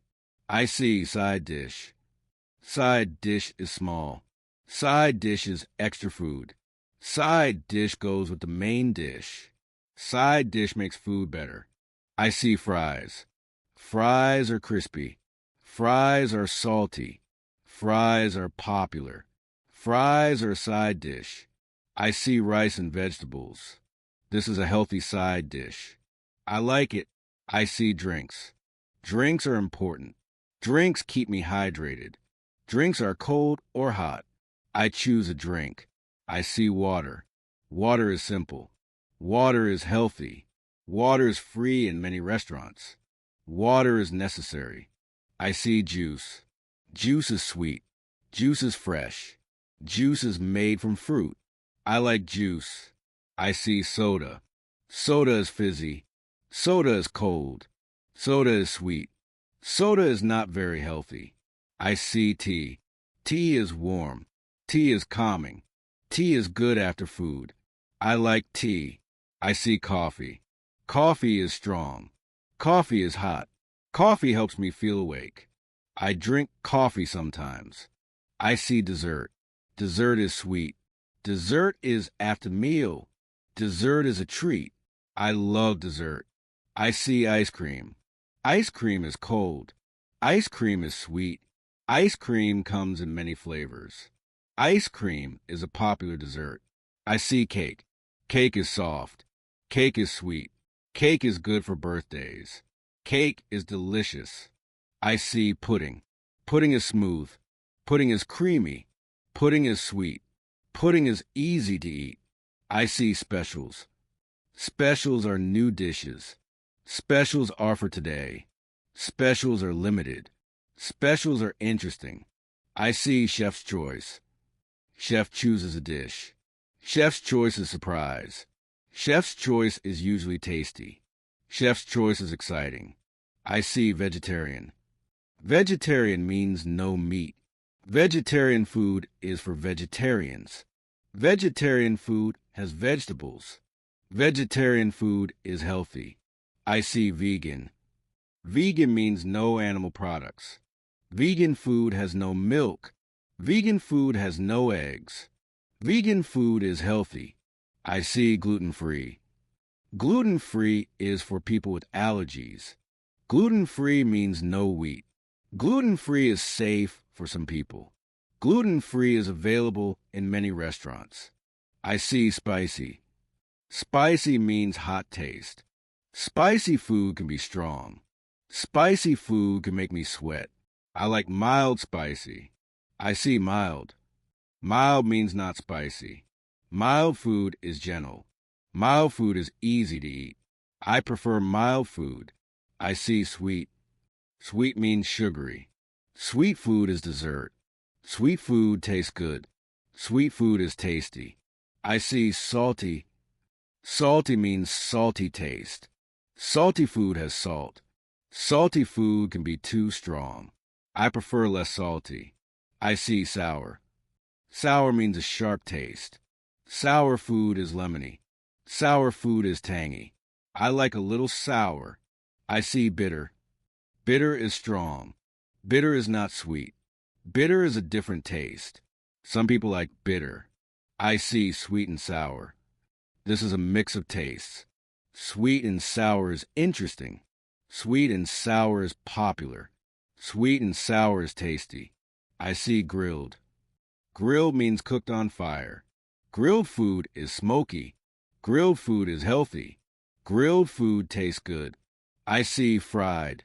I see side dish. Side dish is small. Side dish is extra food. Side dish goes with the main dish. Side dish makes food better. I see fries. Fries are crispy. Fries are salty. Fries are popular. Fries are a side dish. I see rice and vegetables. This is a healthy side dish. I like it. I see drinks. Drinks are important. Drinks keep me hydrated. Drinks are cold or hot. I choose a drink. I see water. Water is simple. Water is healthy. Water is free in many restaurants. Water is necessary. I see juice. Juice is sweet. Juice is fresh. Juice is made from fruit. I like juice. I see soda. Soda is fizzy. Soda is cold. Soda is sweet. Soda is not very healthy. I see tea. Tea is warm. Tea is calming. Tea is good after food. I like tea. I see coffee. Coffee is strong. Coffee is hot. Coffee helps me feel awake. I drink coffee sometimes. I see dessert. Dessert is sweet. Dessert is after meal. Dessert is a treat. I love dessert. I see ice cream. Ice cream is cold. Ice cream is sweet. Ice cream comes in many flavors. Ice cream is a popular dessert. I see cake. Cake is soft. Cake is sweet. Cake is good for birthdays. Cake is delicious. I see pudding. Pudding is smooth. Pudding is creamy. Pudding is sweet. Pudding is easy to eat. I see specials. Specials are new dishes. Specials are for today. Specials are limited. Specials are interesting. I see chef's choice. Chef chooses a dish. Chef's choice is surprise. Chef's choice is usually tasty. Chef's choice is exciting. I see vegetarian. Vegetarian means no meat. Vegetarian food is for vegetarians. Vegetarian food has vegetables. Vegetarian food is healthy. I see vegan. Vegan means no animal products. Vegan food has no milk. Vegan food has no eggs. Vegan food is healthy. I see gluten-free. Gluten-free is for people with allergies. Gluten-free means no wheat. Gluten-free is safe for some people. Gluten-free is available in many restaurants. I see spicy. Spicy means hot taste. Spicy food can be strong. Spicy food can make me sweat. I like mild spicy. I see mild. Mild means not spicy. Mild food is gentle. Mild food is easy to eat. I prefer mild food. I see sweet. Sweet means sugary. Sweet food is dessert. Sweet food tastes good. Sweet food is tasty. I see salty. Salty means salty taste. Salty food has salt. Salty food can be too strong. I prefer less salty. I see sour. Sour means a sharp taste. Sour food is lemony. Sour food is tangy. I like a little sour. I see bitter. Bitter is strong. Bitter is not sweet. Bitter is a different taste. Some people like bitter. I see sweet and sour. This is a mix of tastes. Sweet and sour is interesting. Sweet and sour is popular. Sweet and sour is tasty. I see grilled. Grilled means cooked on fire. Grilled food is smoky. Grilled food is healthy. Grilled food tastes good. I see fried.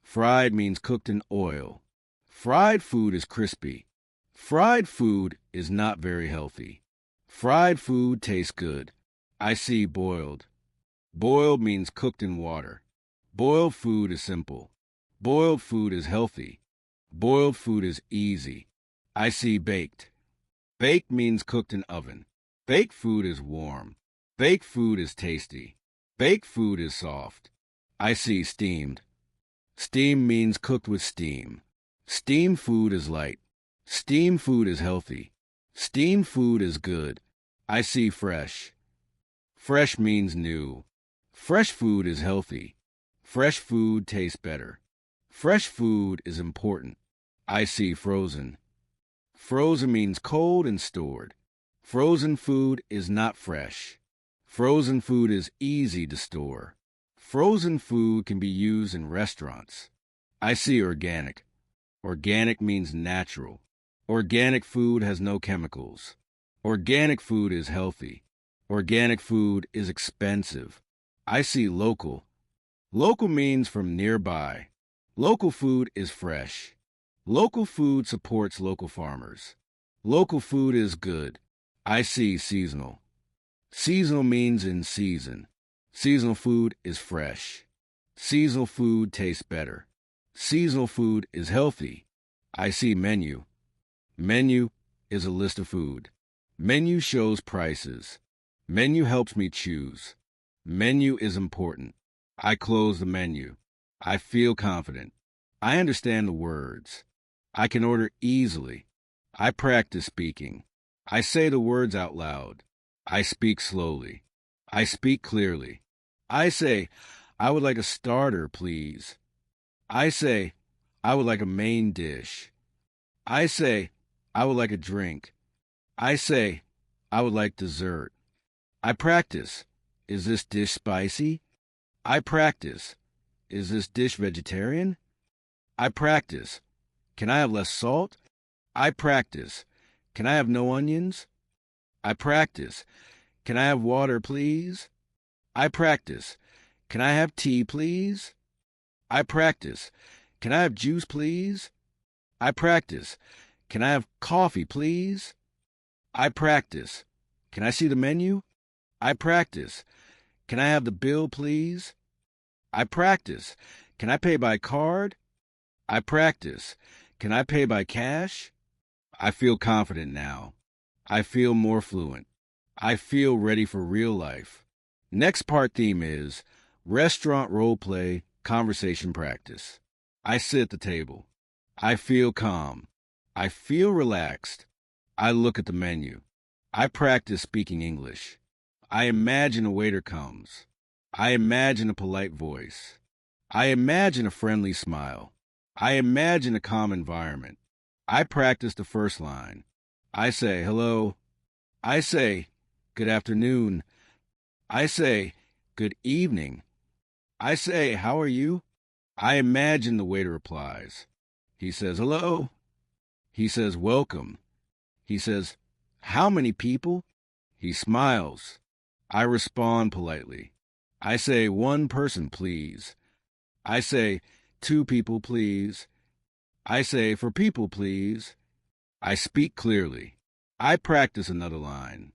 Fried means cooked in oil. Fried food is crispy. Fried food is not very healthy. Fried food tastes good. I see boiled. Boiled means cooked in water. Boiled food is simple. Boiled food is healthy. Boiled food is easy. I see baked. Baked means cooked in oven. Baked food is warm. Baked food is tasty. Baked food is soft. I see steamed. Steamed means cooked with steam. Steamed food is light. Steamed food is healthy. Steamed food is good. I see fresh. Fresh means new. Fresh food is healthy. Fresh food tastes better. Fresh food is important. I see frozen. Frozen means cold and stored. Frozen food is not fresh. Frozen food is easy to store. Frozen food can be used in restaurants. I see organic. Organic means natural. Organic food has no chemicals. Organic food is healthy. Organic food is expensive. I see local. Local means from nearby. Local food is fresh. Local food supports local farmers. Local food is good. I see seasonal. Seasonal means in season. Seasonal food is fresh. Seasonal food tastes better. Seasonal food is healthy. I see menu. Menu is a list of food. Menu shows prices. Menu helps me choose. Menu is important. I close the menu. I feel confident. I understand the words. I can order easily. I practice speaking. I say the words out loud. I speak slowly. I speak clearly. I say, I would like a starter, please. I say, I would like a main dish. I say, I would like a drink. I say, I would like dessert. I practice. Is this dish spicy? I practice. Is this dish vegetarian? I practice. Can I have less salt? I practice. Can I have no onions? I practice. Can I have water, please? I practice. Can I have tea, please? I practice. Can I have juice, please? I practice. Can I have coffee, please? I practice. Can I see the menu? I practice. Can I have the bill, please? I practice. Can I pay by card? I practice. Can I pay by cash? I feel confident now. I feel more fluent. I feel ready for real life. Next part theme is restaurant role play conversation practice. I sit at the table. I feel calm. I feel relaxed. I look at the menu. I practice speaking English. I imagine a waiter comes. I imagine a polite voice. I imagine a friendly smile. I imagine a calm environment. I practice the first line. I say, hello. I say, good afternoon. I say, good evening. I say, how are you? I imagine the waiter replies. He says, hello. He says, welcome. He says, how many people? He smiles. I respond politely. I say, one person, please. I say, two people, please. I say, for people, please. I speak clearly. I practice another line.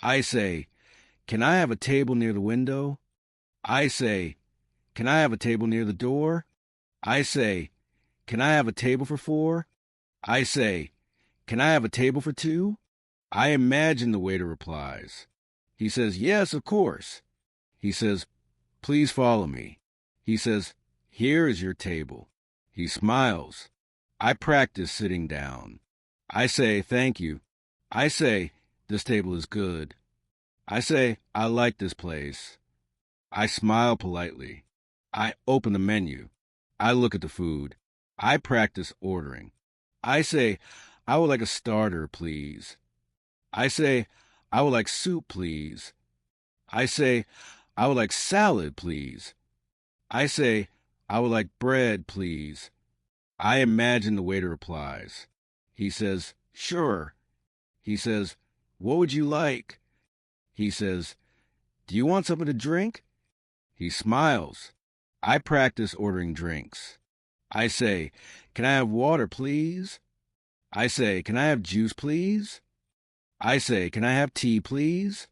I say, can I have a table near the window? I say, can I have a table near the door? I say, can I have a table for four? I say, can I have a table for two? I imagine the waiter replies. He says, yes, of course. He says, please follow me. He says, here is your table. He smiles. I practice sitting down. I say, thank you. I say, this table is good. I say, I like this place. I smile politely. I open the menu. I look at the food. I practice ordering. I say, I would like a starter, please. I say, I would like soup, please. I say, I would like salad, please. I say, I would like bread, please. I imagine the waiter replies. He says, sure. He says, what would you like? He says, do you want something to drink? He smiles. I practice ordering drinks. I say, can I have water, please? I say, can I have juice, please? I say, can I have tea, please?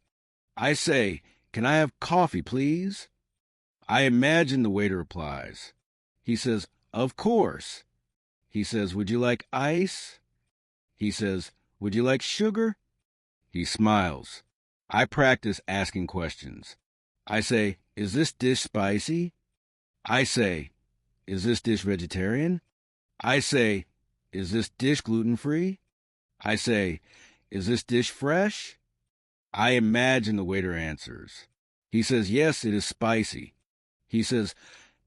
I say, can I have coffee, please? I imagine the waiter replies. He says, of course. He says, would you like ice? He says, would you like sugar? He smiles. I practice asking questions. I say, is this dish spicy? I say, is this dish vegetarian? I say, is this dish gluten-free? I say, is this dish fresh? I imagine the waiter answers. He says, yes, it is spicy. He says,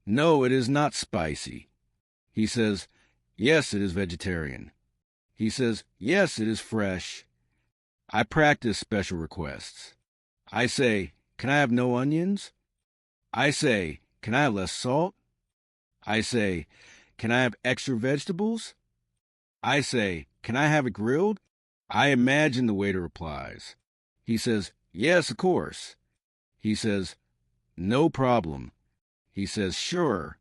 no, it is not spicy. He says, yes, it is vegetarian. He says, yes, it is fresh. I practice special requests. I say, can I have no onions? I say, can I have less salt? I say, can I have extra vegetables? I say, can I have it grilled? I imagine the waiter replies. He says, yes, of course. He says, no problem. He says, sure.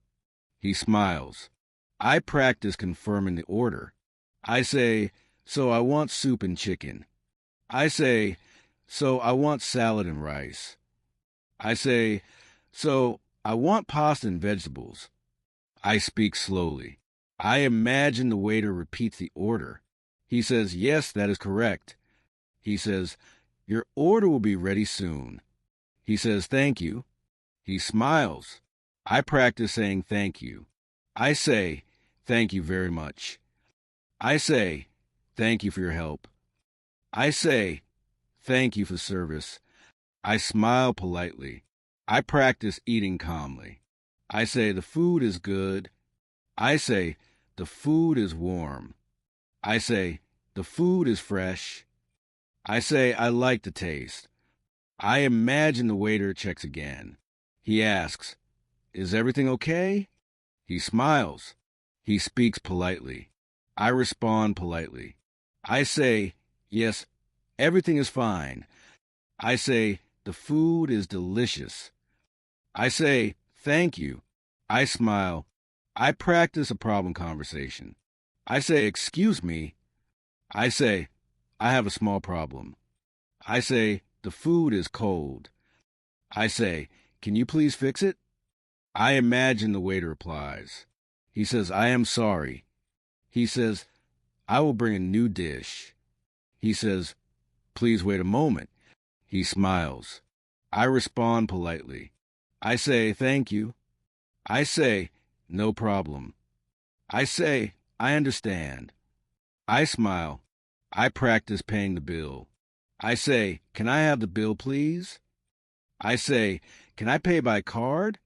He smiles. I practice confirming the order. I say, so I want soup and chicken. I say, so I want salad and rice. I say, so I want pasta and vegetables. I speak slowly. I imagine the waiter repeats the order. He says, yes, that is correct. He says, your order will be ready soon. He says, thank you. He smiles. I practice saying thank you. I say, thank you very much. I say, thank you for your help. I say, thank you for service. I smile politely. I practice eating calmly. I say, the food is good. I say, the food is warm. I say, the food is fresh. I say, I like the taste. I imagine the waiter checks again. He asks, "Is everything okay?" He smiles. He speaks politely. I respond politely. I say, "Yes, everything is fine." I say, "The food is delicious." I say, "Thank you." I smile. I practice a problem conversation. I say, "Excuse me." I say, "I have a small problem." I say, "The food is cold." I say, "Can you please fix it?" I imagine the waiter replies. He says, "I am sorry." He says, "I will bring a new dish." He says, "Please wait a moment." He smiles. I respond politely. I say, "Thank you." I say, "No problem." I say, "I understand." I smile. I practice paying the bill. I say, "Can I have the bill, please?" I say, "Can I pay by card?"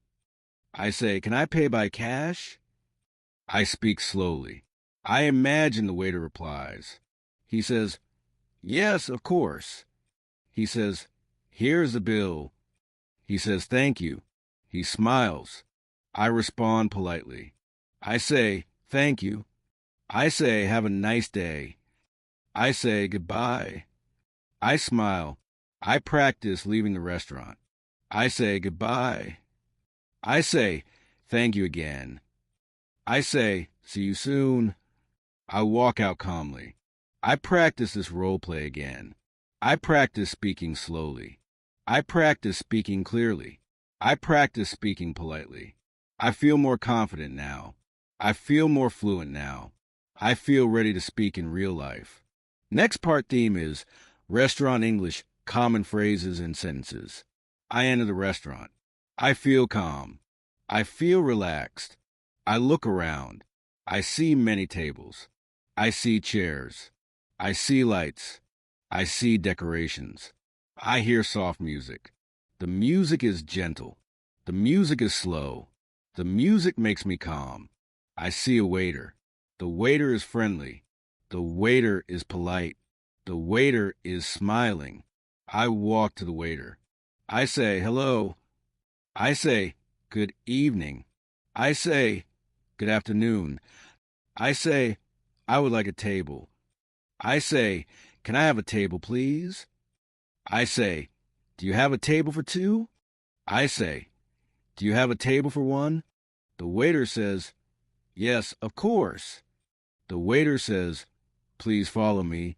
I say, "Can I pay by cash?" I speak slowly. I imagine the waiter replies. He says, "Yes, of course." He says, "Here's the bill." He says, "Thank you." He smiles. I respond politely. I say, "Thank you." I say, "Have a nice day." I say, "Goodbye." I smile. I practice leaving the restaurant. I say, "Goodbye." I say, "Thank you again." I say, "See you soon." I walk out calmly. I practice this role play again. I practice speaking slowly. I practice speaking clearly. I practice speaking politely. I feel more confident now. I feel more fluent now. I feel ready to speak in real life. Next part theme is restaurant English, common phrases and sentences. I enter the restaurant. I feel calm. I feel relaxed. I look around. I see many tables. I see chairs. I see lights. I see decorations. I hear soft music. The music is gentle. The music is slow. The music makes me calm. I see a waiter. The waiter is friendly. The waiter is polite. The waiter is smiling. I walk to the waiter. I say, "Hello." I say, "Good evening." I say, "Good afternoon." I say, "I would like a table." I say, "Can I have a table, please?" I say, "Do you have a table for two?" I say, "Do you have a table for one?" The waiter says, "Yes, of course." The waiter says, "Please follow me."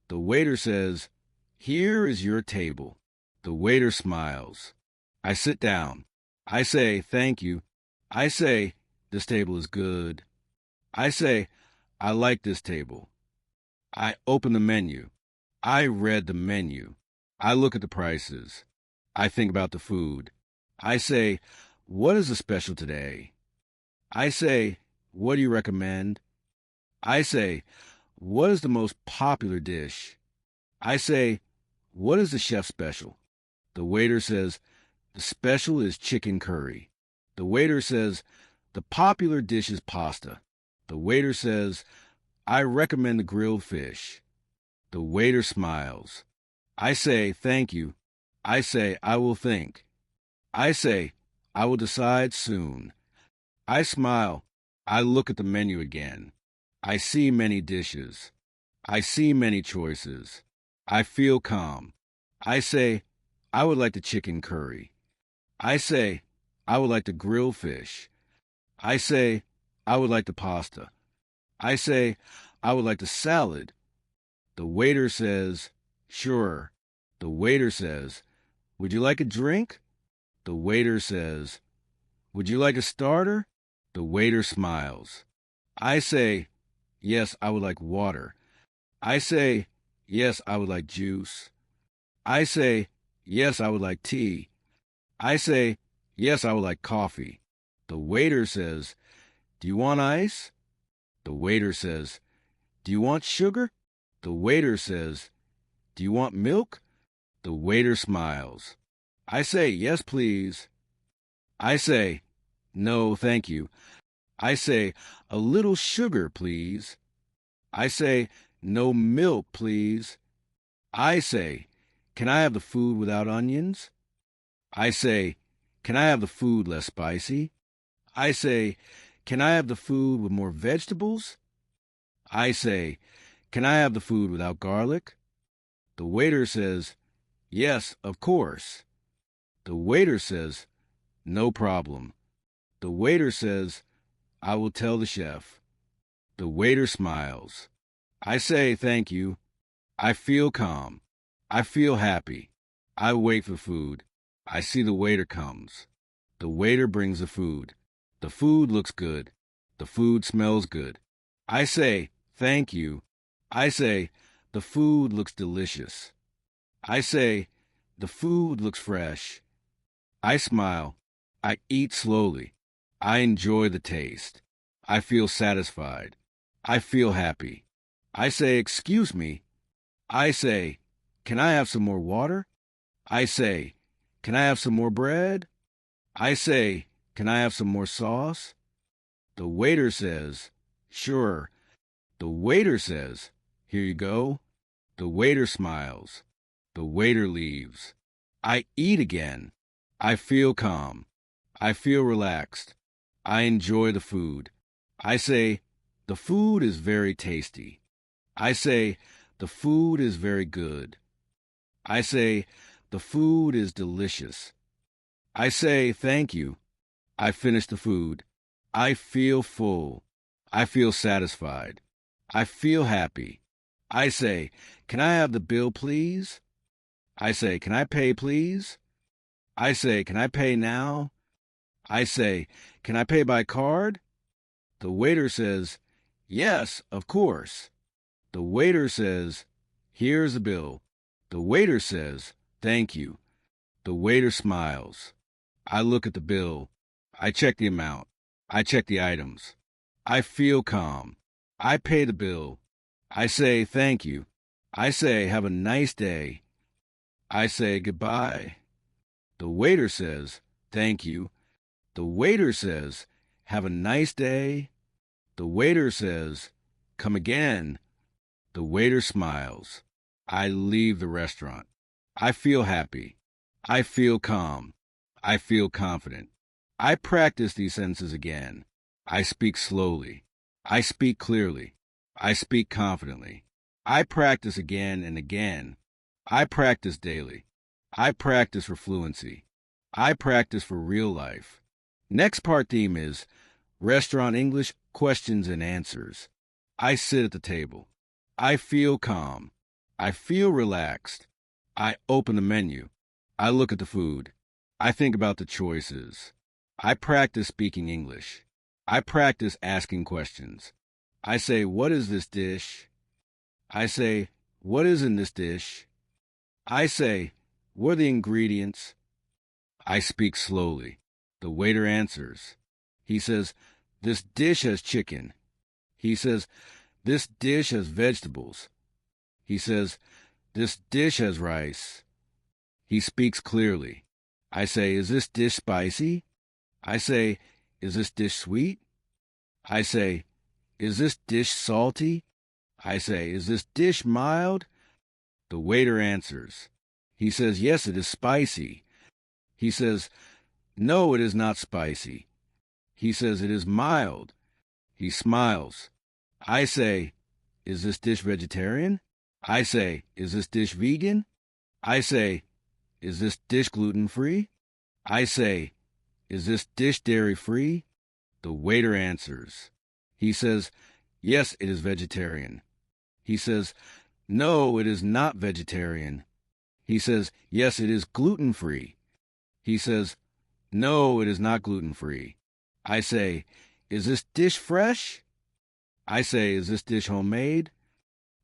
The waiter says, "Here is your table." The waiter smiles. I sit down. I say, "Thank you." I say, "This table is good." I say, "I like this table." I open the menu. I read the menu. I look at the prices. I think about the food. I say, "What is the special today?" I say, "What do you recommend?" I say, "What is the most popular dish?" I say, "What is the chef's special?" The waiter says, "The special is chicken curry." The waiter says, "The popular dish is pasta." The waiter says, "I recommend the grilled fish." The waiter smiles. I say, "Thank you." I say, "I will think." I say, "I will decide soon." I smile. I look at the menu again. I see many dishes. I see many choices. I feel calm. I say, "I would like the chicken curry." I say, "I would like the grilled fish." I say, "I would like the pasta." I say, "I would like the salad." The waiter says, "Sure." The waiter says, "Would you like a drink?" The waiter says, "Would you like a starter?" The waiter smiles. I say, "Yes, I would like water." I say, "Yes, I would like juice." I say, "Yes, I would like tea." I say, "Yes, I would like coffee." The waiter says, "Do you want ice?" The waiter says, "Do you want sugar?" The waiter says, "Do you want milk?" The waiter smiles. I say, "Yes, please." I say, "No, thank you." I say, "A little sugar, please." I say, "No milk, please." I say, can I have the food without onions? I say, can I have the food less spicy? I say, can I have the food with more vegetables? I say, can I have the food without garlic? The waiter says, yes, of course. The waiter says, no problem. The waiter says, I will tell the chef. The waiter smiles. I say, thank you. I feel calm. I feel happy. I wait for food. I see the waiter comes. The waiter brings the food. The food looks good. The food smells good. I say, thank you. I say, the food looks delicious. I say, the food looks fresh. I smile. I eat slowly. I enjoy the taste. I feel satisfied. I feel happy. I say, excuse me. I say, can I have some more water? I say, can I have some more bread? I say, can I have some more sauce? The waiter says, sure. The waiter says, here you go. The waiter smiles. The waiter leaves. I eat again. I feel calm. I feel relaxed. I enjoy the food. I say, the food is very tasty. I say, the food is very good. I say, the food is delicious. I say, thank you. I finish the food. I feel full. I feel satisfied. I feel happy. I say, can I have the bill, please? I say, can I pay, please? I say, can I pay now? I say, can I pay by card? The waiter says, yes, of course. The waiter says, here's the bill. The waiter says, thank you. The waiter smiles. I look at the bill. I check the amount. I check the items. I feel calm. I pay the bill. I say, thank you. I say, have a nice day. I say, goodbye. The waiter says, thank you. The waiter says, have a nice day. The waiter says, come again. The waiter smiles. I leave the restaurant. I feel happy. I feel calm. I feel confident. I practice these sentences again. I speak slowly. I speak clearly. I speak confidently. I practice again and again. I practice daily. I practice for fluency. I practice for real life. Next part theme is Restaurant English Questions and Answers. I sit at the table. I feel calm. I feel relaxed. I open the menu. I look at the food. I think about the choices. I practice speaking English. I practice asking questions. I say, what is this dish? I say, what is in this dish? I say, what are the ingredients? I speak slowly. The waiter answers. He says, this dish has chicken. He says, this dish has vegetables. He says, this dish has rice. He speaks clearly. I say, is this dish spicy? I say, is this dish sweet? I say, is this dish salty? I say, is this dish mild? The waiter answers. He says, yes, it is spicy. He says, no, it is not spicy. He says, it is mild. He smiles. I say, is this dish vegetarian? I say, is this dish vegan? I say, is this dish gluten-free? I say, is this dish dairy-free? The waiter answers. He says, yes, it is vegetarian. He says, no, it is not vegetarian. He says, yes, it is gluten-free. He says, no, it is not gluten-free. I say, is this dish fresh? I say, is this dish homemade?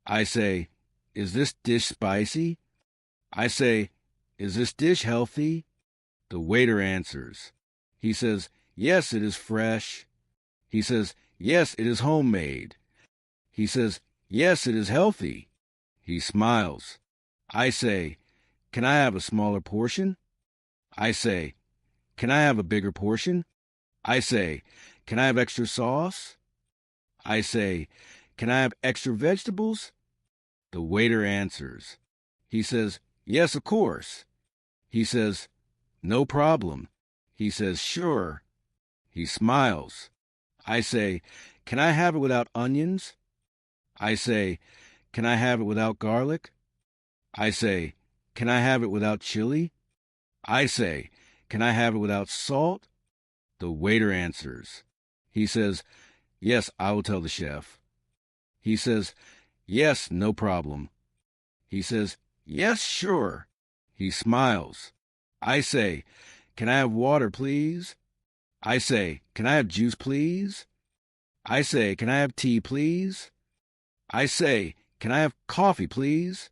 I say, is this dish spicy? I say, is this dish healthy? The waiter answers. He says, yes, it is fresh. He says, yes, it is homemade. He says, yes, it is healthy. He smiles. I say, can I have a smaller portion? I say, can I have a bigger portion? I say, can I have extra sauce? I say, can I have extra vegetables? The waiter answers. He says, yes, of course. He says, no problem. He says, sure. He smiles. I say, can I have it without onions? I say, can I have it without garlic? I say, can I have it without chili? I say, can I have it without salt? The waiter answers. He says, yes, I will tell the chef. He says, yes, no problem. He says, yes, sure. He smiles. I say, can I have water, please? I say, can I have juice, please? I say, can I have tea, please? I say, can I have coffee, please?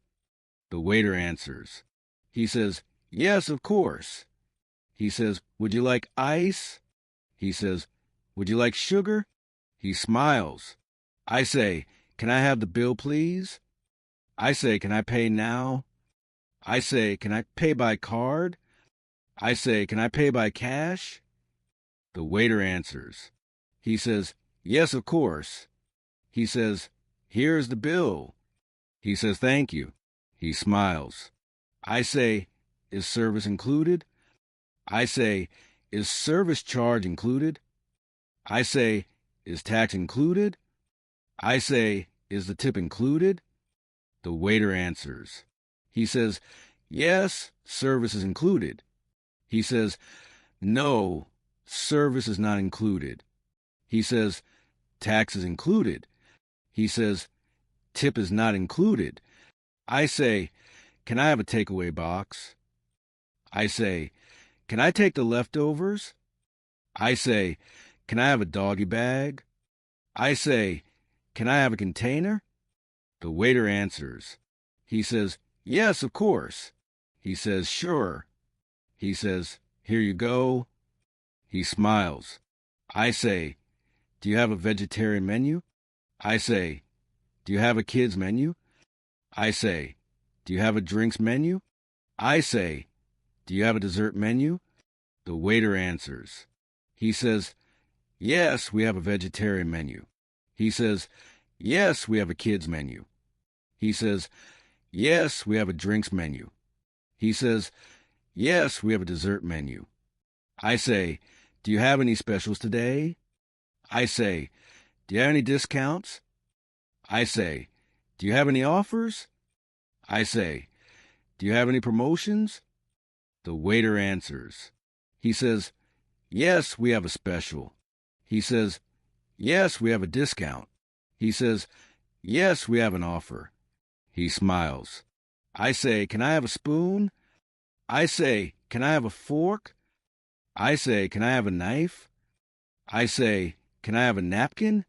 The waiter answers. He says, yes, of course. He says, would you like ice? He says, would you like sugar? He smiles. I say, can I have the bill, please? I say, can I pay now? I say, can I pay by card? I say, can I pay by cash? The waiter answers. He says, yes, of course. He says, here's the bill. He says, thank you. He smiles. I say, is service included? I say, is service charge included? I say, is tax included? I say, is the tip included? The waiter answers. He says, yes, service is included. He says, no, service is not included. He says, tax is included. He says, tip is not included. I say, can I have a takeaway box? I say, can I take the leftovers? I say, can I have a doggy bag? I say, can I have a container? The waiter answers. He says, yes, of course. He says, sure. He says, here you go. He smiles. I say, do you have a vegetarian menu? I say, do you have a kids menu? I say, do you have a drinks menu? I say, do you have a dessert menu? The waiter answers. He says, yes, we have a vegetarian menu. He says, yes, we have a kids menu. He says, yes, we have a drinks menu. He says, yes, we have a dessert menu. I say, do you have any specials today? I say, do you have any discounts? I say, do you have any offers? I say, do you have any promotions? The waiter answers. He says, yes, we have a special. He says, yes, we have a discount. He says, yes, we have an offer. He smiles. I say, can I have a spoon? I say, can I have a fork? I say, can I have a knife? I say, can I have a napkin?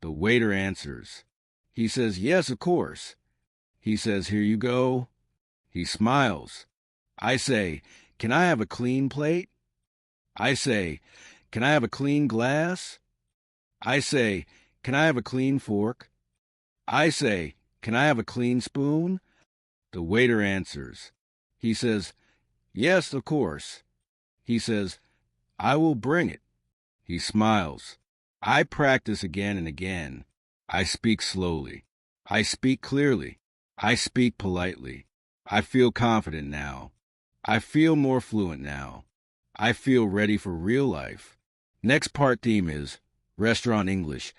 The waiter answers. He says, yes, of course. He says, here you go. He smiles. I say, can I have a clean plate? I say, can I have a clean glass? I say, can I have a clean fork? I say, can I have a clean spoon? The waiter answers. He says, yes, of course. He says, I will bring it. He smiles. I practice again and again. I speak slowly. I speak clearly. I speak politely. I feel confident now. I feel more fluent now. I feel ready for real life. Next part theme is Restaurant English.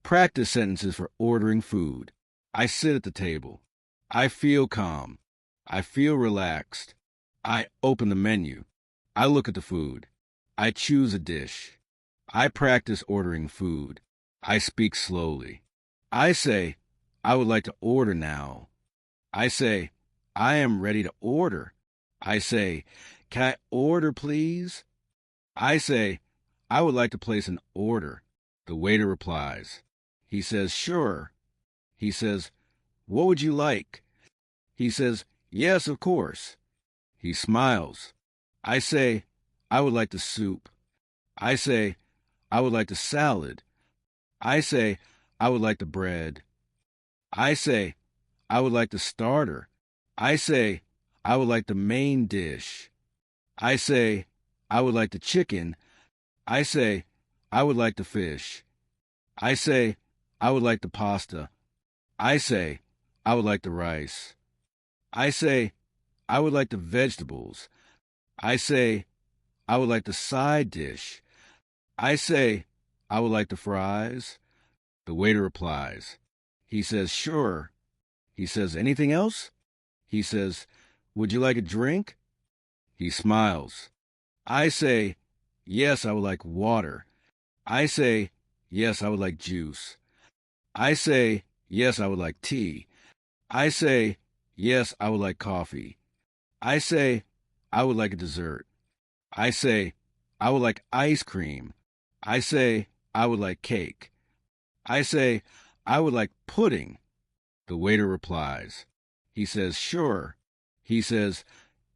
Practice sentences for ordering food. I sit at the table. I feel calm. I feel relaxed. I open the menu. I look at the food. I choose a dish. I practice ordering food. I speak slowly. I say, I would like to order now. I say, I am ready to order. I say, can I order, please? I say, I would like to place an order. The waiter replies. He says, sure. He says, what would you like? He says, yes, of course. He smiles. I say, I would like the soup. I say, I would like the salad. I say, I would like the bread. I say, I would like the starter. I say, I would like the main dish. I say, I would like the chicken. I say, I would like the fish. I say, I would like the pasta. I say, I would like the rice. I say, I would like the vegetables. I say, I would like the side dish. I say, I would like the fries. The waiter replies. He says, sure. He says, anything else? He says, would you like a drink? He smiles. I say, yes, I would like water. I say, yes, I would like juice. I say, yes, I would like tea. I say, yes, I would like coffee. I say, I would like a dessert. I say, I would like ice cream. I say, I would like cake. I say, I would like pudding. The waiter replies. He says, sure. He says,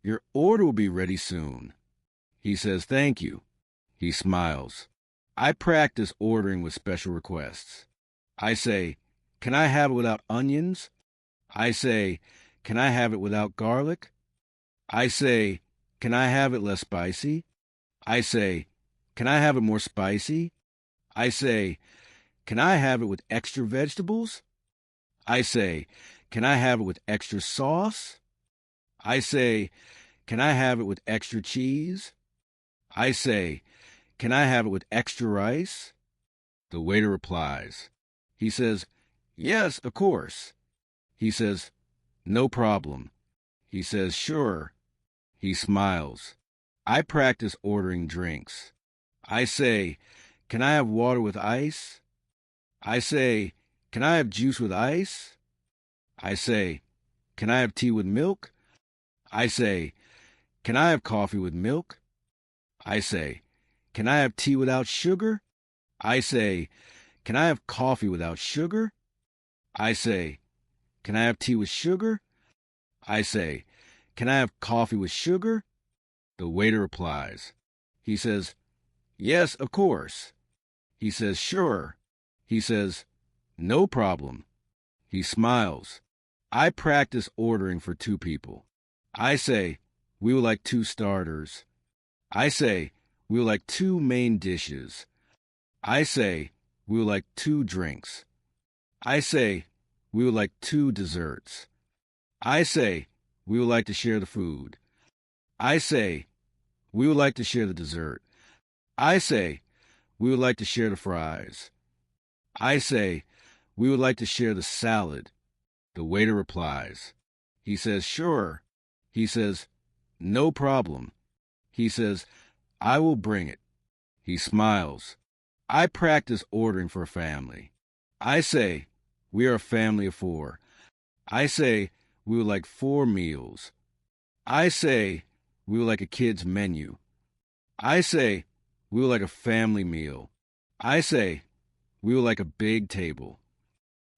your order will be ready soon. He says, thank you. He smiles. I practice ordering with special requests. I say, can I have it without onions? I say, can I have it without garlic? I say, can I have it less spicy? I say, can I have it more spicy? I say, can I have it with extra vegetables? I say, can I have it with extra sauce? I say, can I have it with extra cheese? I say, can I have it with extra rice? The waiter replies. He says, yes, of course. He says, no problem. He says, sure. He smiles. I practice ordering drinks. I say, can I have water with ice? I say, can I have juice with ice? I say, can I have tea with milk? I say, can I have coffee with milk? I say, can I have tea without sugar? I say, can I have coffee without sugar? I say, can I have tea with sugar? I say, can I have coffee with sugar? The waiter replies. He says, yes, of course. He says, sure. He says, no problem. He smiles. I practice ordering for two people. I say, we would like two starters. I say, we would like two main dishes. I say, we would like two drinks. I say, we would like two desserts. I say, we would like to share the food. I say, we would like to share the dessert. I say, we would like to share the fries. I say, we would like to share the salad. The waiter replies. He says, sure. He says, no problem. He says, I will bring it. He smiles. I practice ordering for a family. I say, we are a family of four. I say, we would like 4 meals. I say, we would like a kid's menu. I say, we would like a family meal. I say, we would like a big table.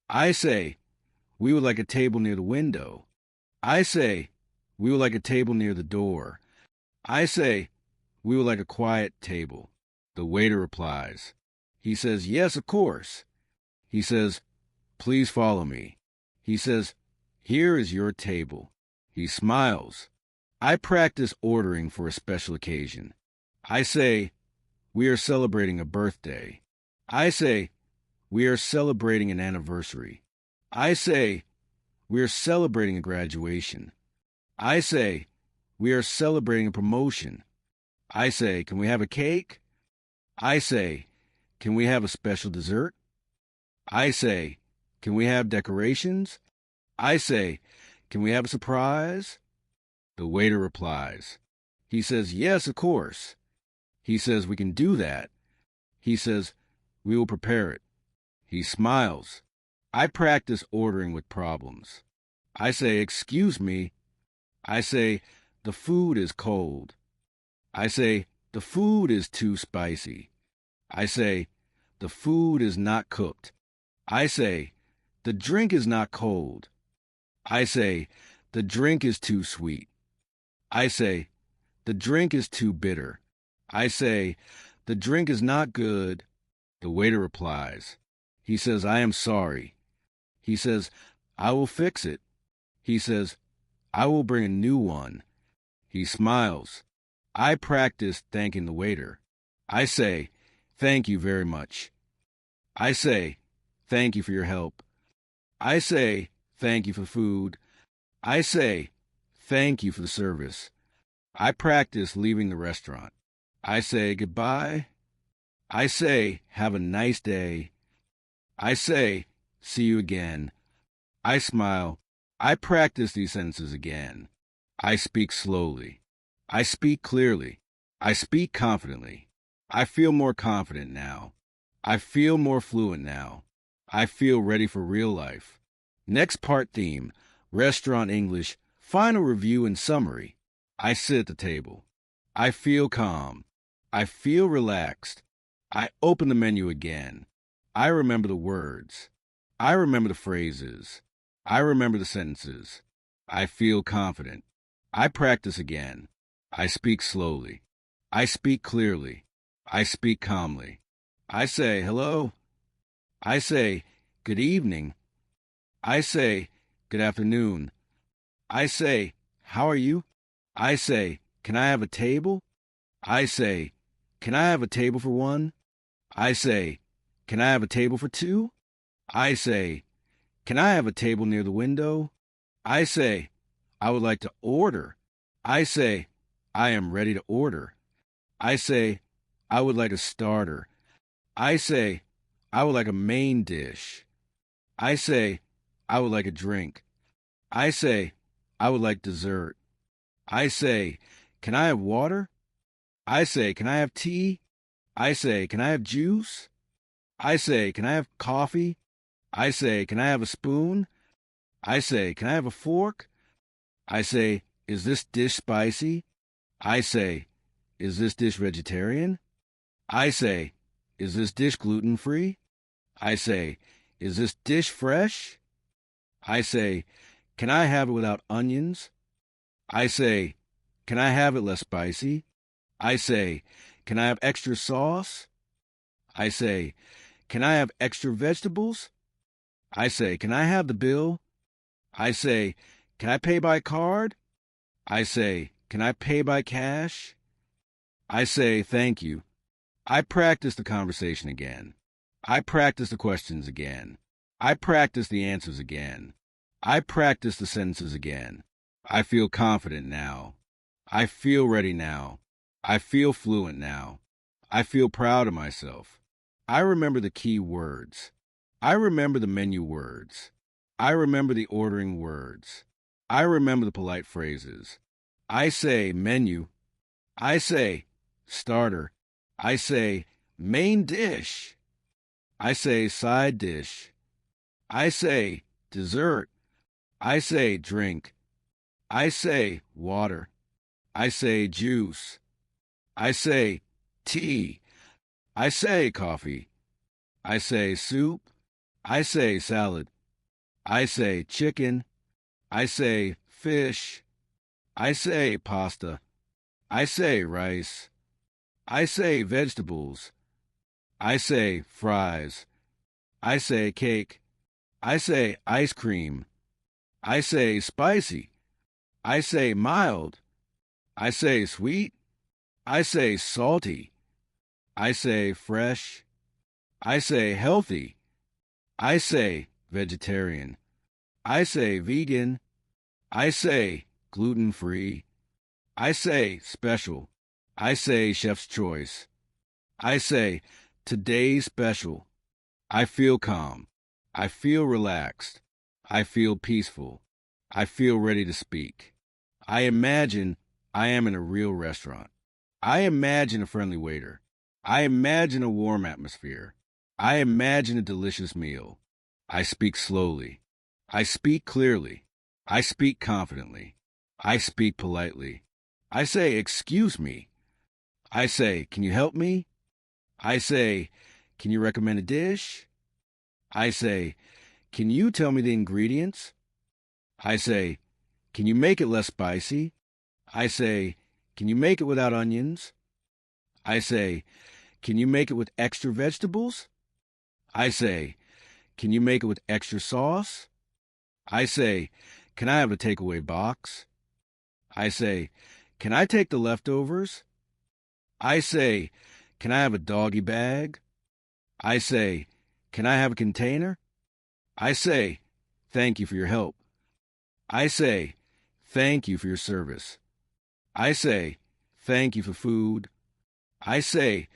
I say, we would like a table near the window. I say, we would like a table near the door. I say, we would like a quiet table. The waiter replies. He says, yes, of course. He says, please follow me. He says, here is your table. He smiles. I practice ordering for a special occasion. I say, we are celebrating a birthday. I say, we are celebrating an anniversary. I say, we are celebrating a graduation. I say, we are celebrating a promotion. I say, can we have a cake? I say, can we have a special dessert? I say, can we have decorations? I say, can we have a surprise? The waiter replies. He says, yes, of course. He says, we can do that. He says, we will prepare it. He smiles. I practice ordering with problems. I say, excuse me. I say, the food is cold. I say, the food is too spicy. I say, the food is not cooked. I say, the drink is not cold. I say, the drink is too sweet. I say, the drink is too bitter. I say, the drink is not good. The waiter replies. He says, I am sorry. He says, I will fix it. He says, I will bring a new one. He smiles. I practice thanking the waiter. I say, thank you very much. I say, thank you for your help. I say, thank you for food. I say, thank you for the service. I practice leaving the restaurant. I say goodbye. I say have a nice day. I say see you again. I smile. I practice these sentences again. I speak slowly. I speak clearly. I speak confidently. I feel more confident now. I feel more fluent now. I feel ready for real life. Next part theme, Restaurant English, final review and summary. I sit at the table. I feel calm. I feel relaxed. I open the menu again. I remember the words. I remember the phrases. I remember the sentences. I feel confident. I practice again. I speak slowly. I speak clearly. I speak calmly. I say hello. I say good evening. I say good afternoon. I say how are you? I say can I have a table? I say can I have a table for one? I say can I have a table for two? I say can I have a table near the window? I say I would like to order. I say I am ready to order. I say I would like a starter. I say I would like a main dish. I say I would like a drink. I say I would like dessert. I say can I have water? I say can I have tea? I say can I have juice? I say can I have coffee? I say can I have a spoon? I say can I have a fork? I say is this dish spicy? I say is this dish vegetarian? I say is this dish gluten-free? I say is this dish fresh? I say can I have it without onions? I say can I have it less spicy? I say can I have extra sauce? I say can I have extra vegetables? I say can I have the bill? I say can I pay by card? I say can I pay by cash? I say thank you. I practice the conversation again. I practice the questions again. I practice the answers again. I practice the sentences again. I feel confident now. I feel ready now. I feel fluent now. I feel proud of myself. I remember the key words. I remember the menu words. I remember the ordering words. I remember the polite phrases. I say menu. I say starter. I say main dish. I say side dish. I say dessert. I say drink. I say water. I say juice. I say tea. I say coffee. I say soup. I say salad. I say chicken. I say fish. I say pasta. I say rice. I say vegetables. I say fries. I say cake. I say ice cream. I say spicy. I say mild. I say sweet. I say salty. I say fresh. I say healthy. I say vegetarian. I say vegan. I say gluten-free. I say special. I say chef's choice. I say today's special. I feel calm. I feel relaxed. I feel peaceful. I feel ready to speak. I imagine I am in a real restaurant. I imagine a friendly waiter. I imagine a warm atmosphere. I imagine a delicious meal. I speak slowly. I speak clearly. I speak confidently. I speak politely. I say, excuse me. I say, can you help me? I say, can you recommend a dish? I say, can you tell me the ingredients? I say, can you make it less spicy? I say, can you make it without onions? I say, can you make it with extra vegetables? I say, can you make it with extra sauce? I say, can I have a takeaway box? I say, can I take the leftovers? I say, can I have a doggy bag? I say, can I have a container? I say, thank you for your help. I say, thank you for your service. I say, thank you for food. I say,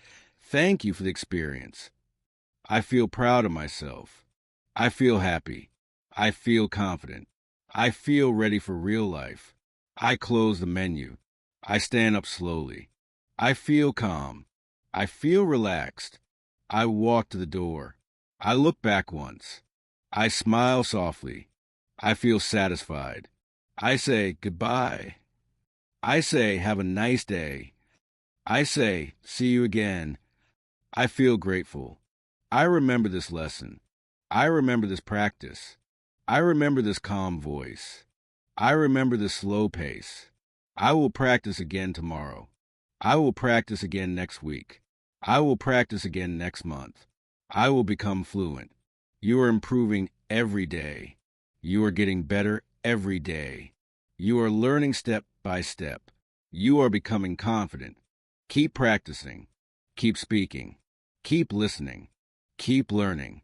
thank you for the experience. I feel proud of myself. I feel happy. I feel confident. I feel ready for real life. I close the menu. I stand up slowly. I feel calm. I feel relaxed. I walk to the door. I look back once. I smile softly. I feel satisfied. I say goodbye. I say have a nice day. I say see you again. I feel grateful. I remember this lesson. I remember this practice. I remember this calm voice. I remember this slow pace. I will practice again tomorrow. I will practice again next week. I will practice again next month. I will become fluent. You are improving every day. You are getting better every day. You are learning step by step. You are becoming confident. Keep practicing. Keep speaking. Keep listening. Keep learning.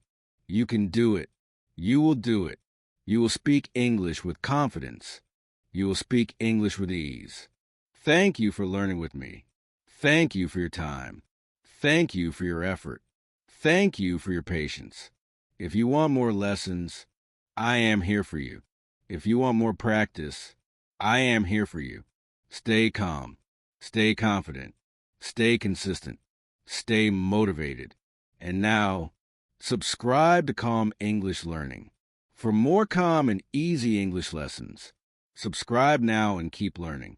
You can do it. You will do it. You will speak English with confidence. You will speak English with ease. Thank you for learning with me. Thank you for your time. Thank you for your effort. Thank you for your patience. If you want more lessons, I am here for you. If you want more practice, I am here for you. Stay calm. Stay confident. Stay consistent. Stay motivated. And now, subscribe to Calm English Learning. For more calm and easy English lessons, subscribe now and keep learning.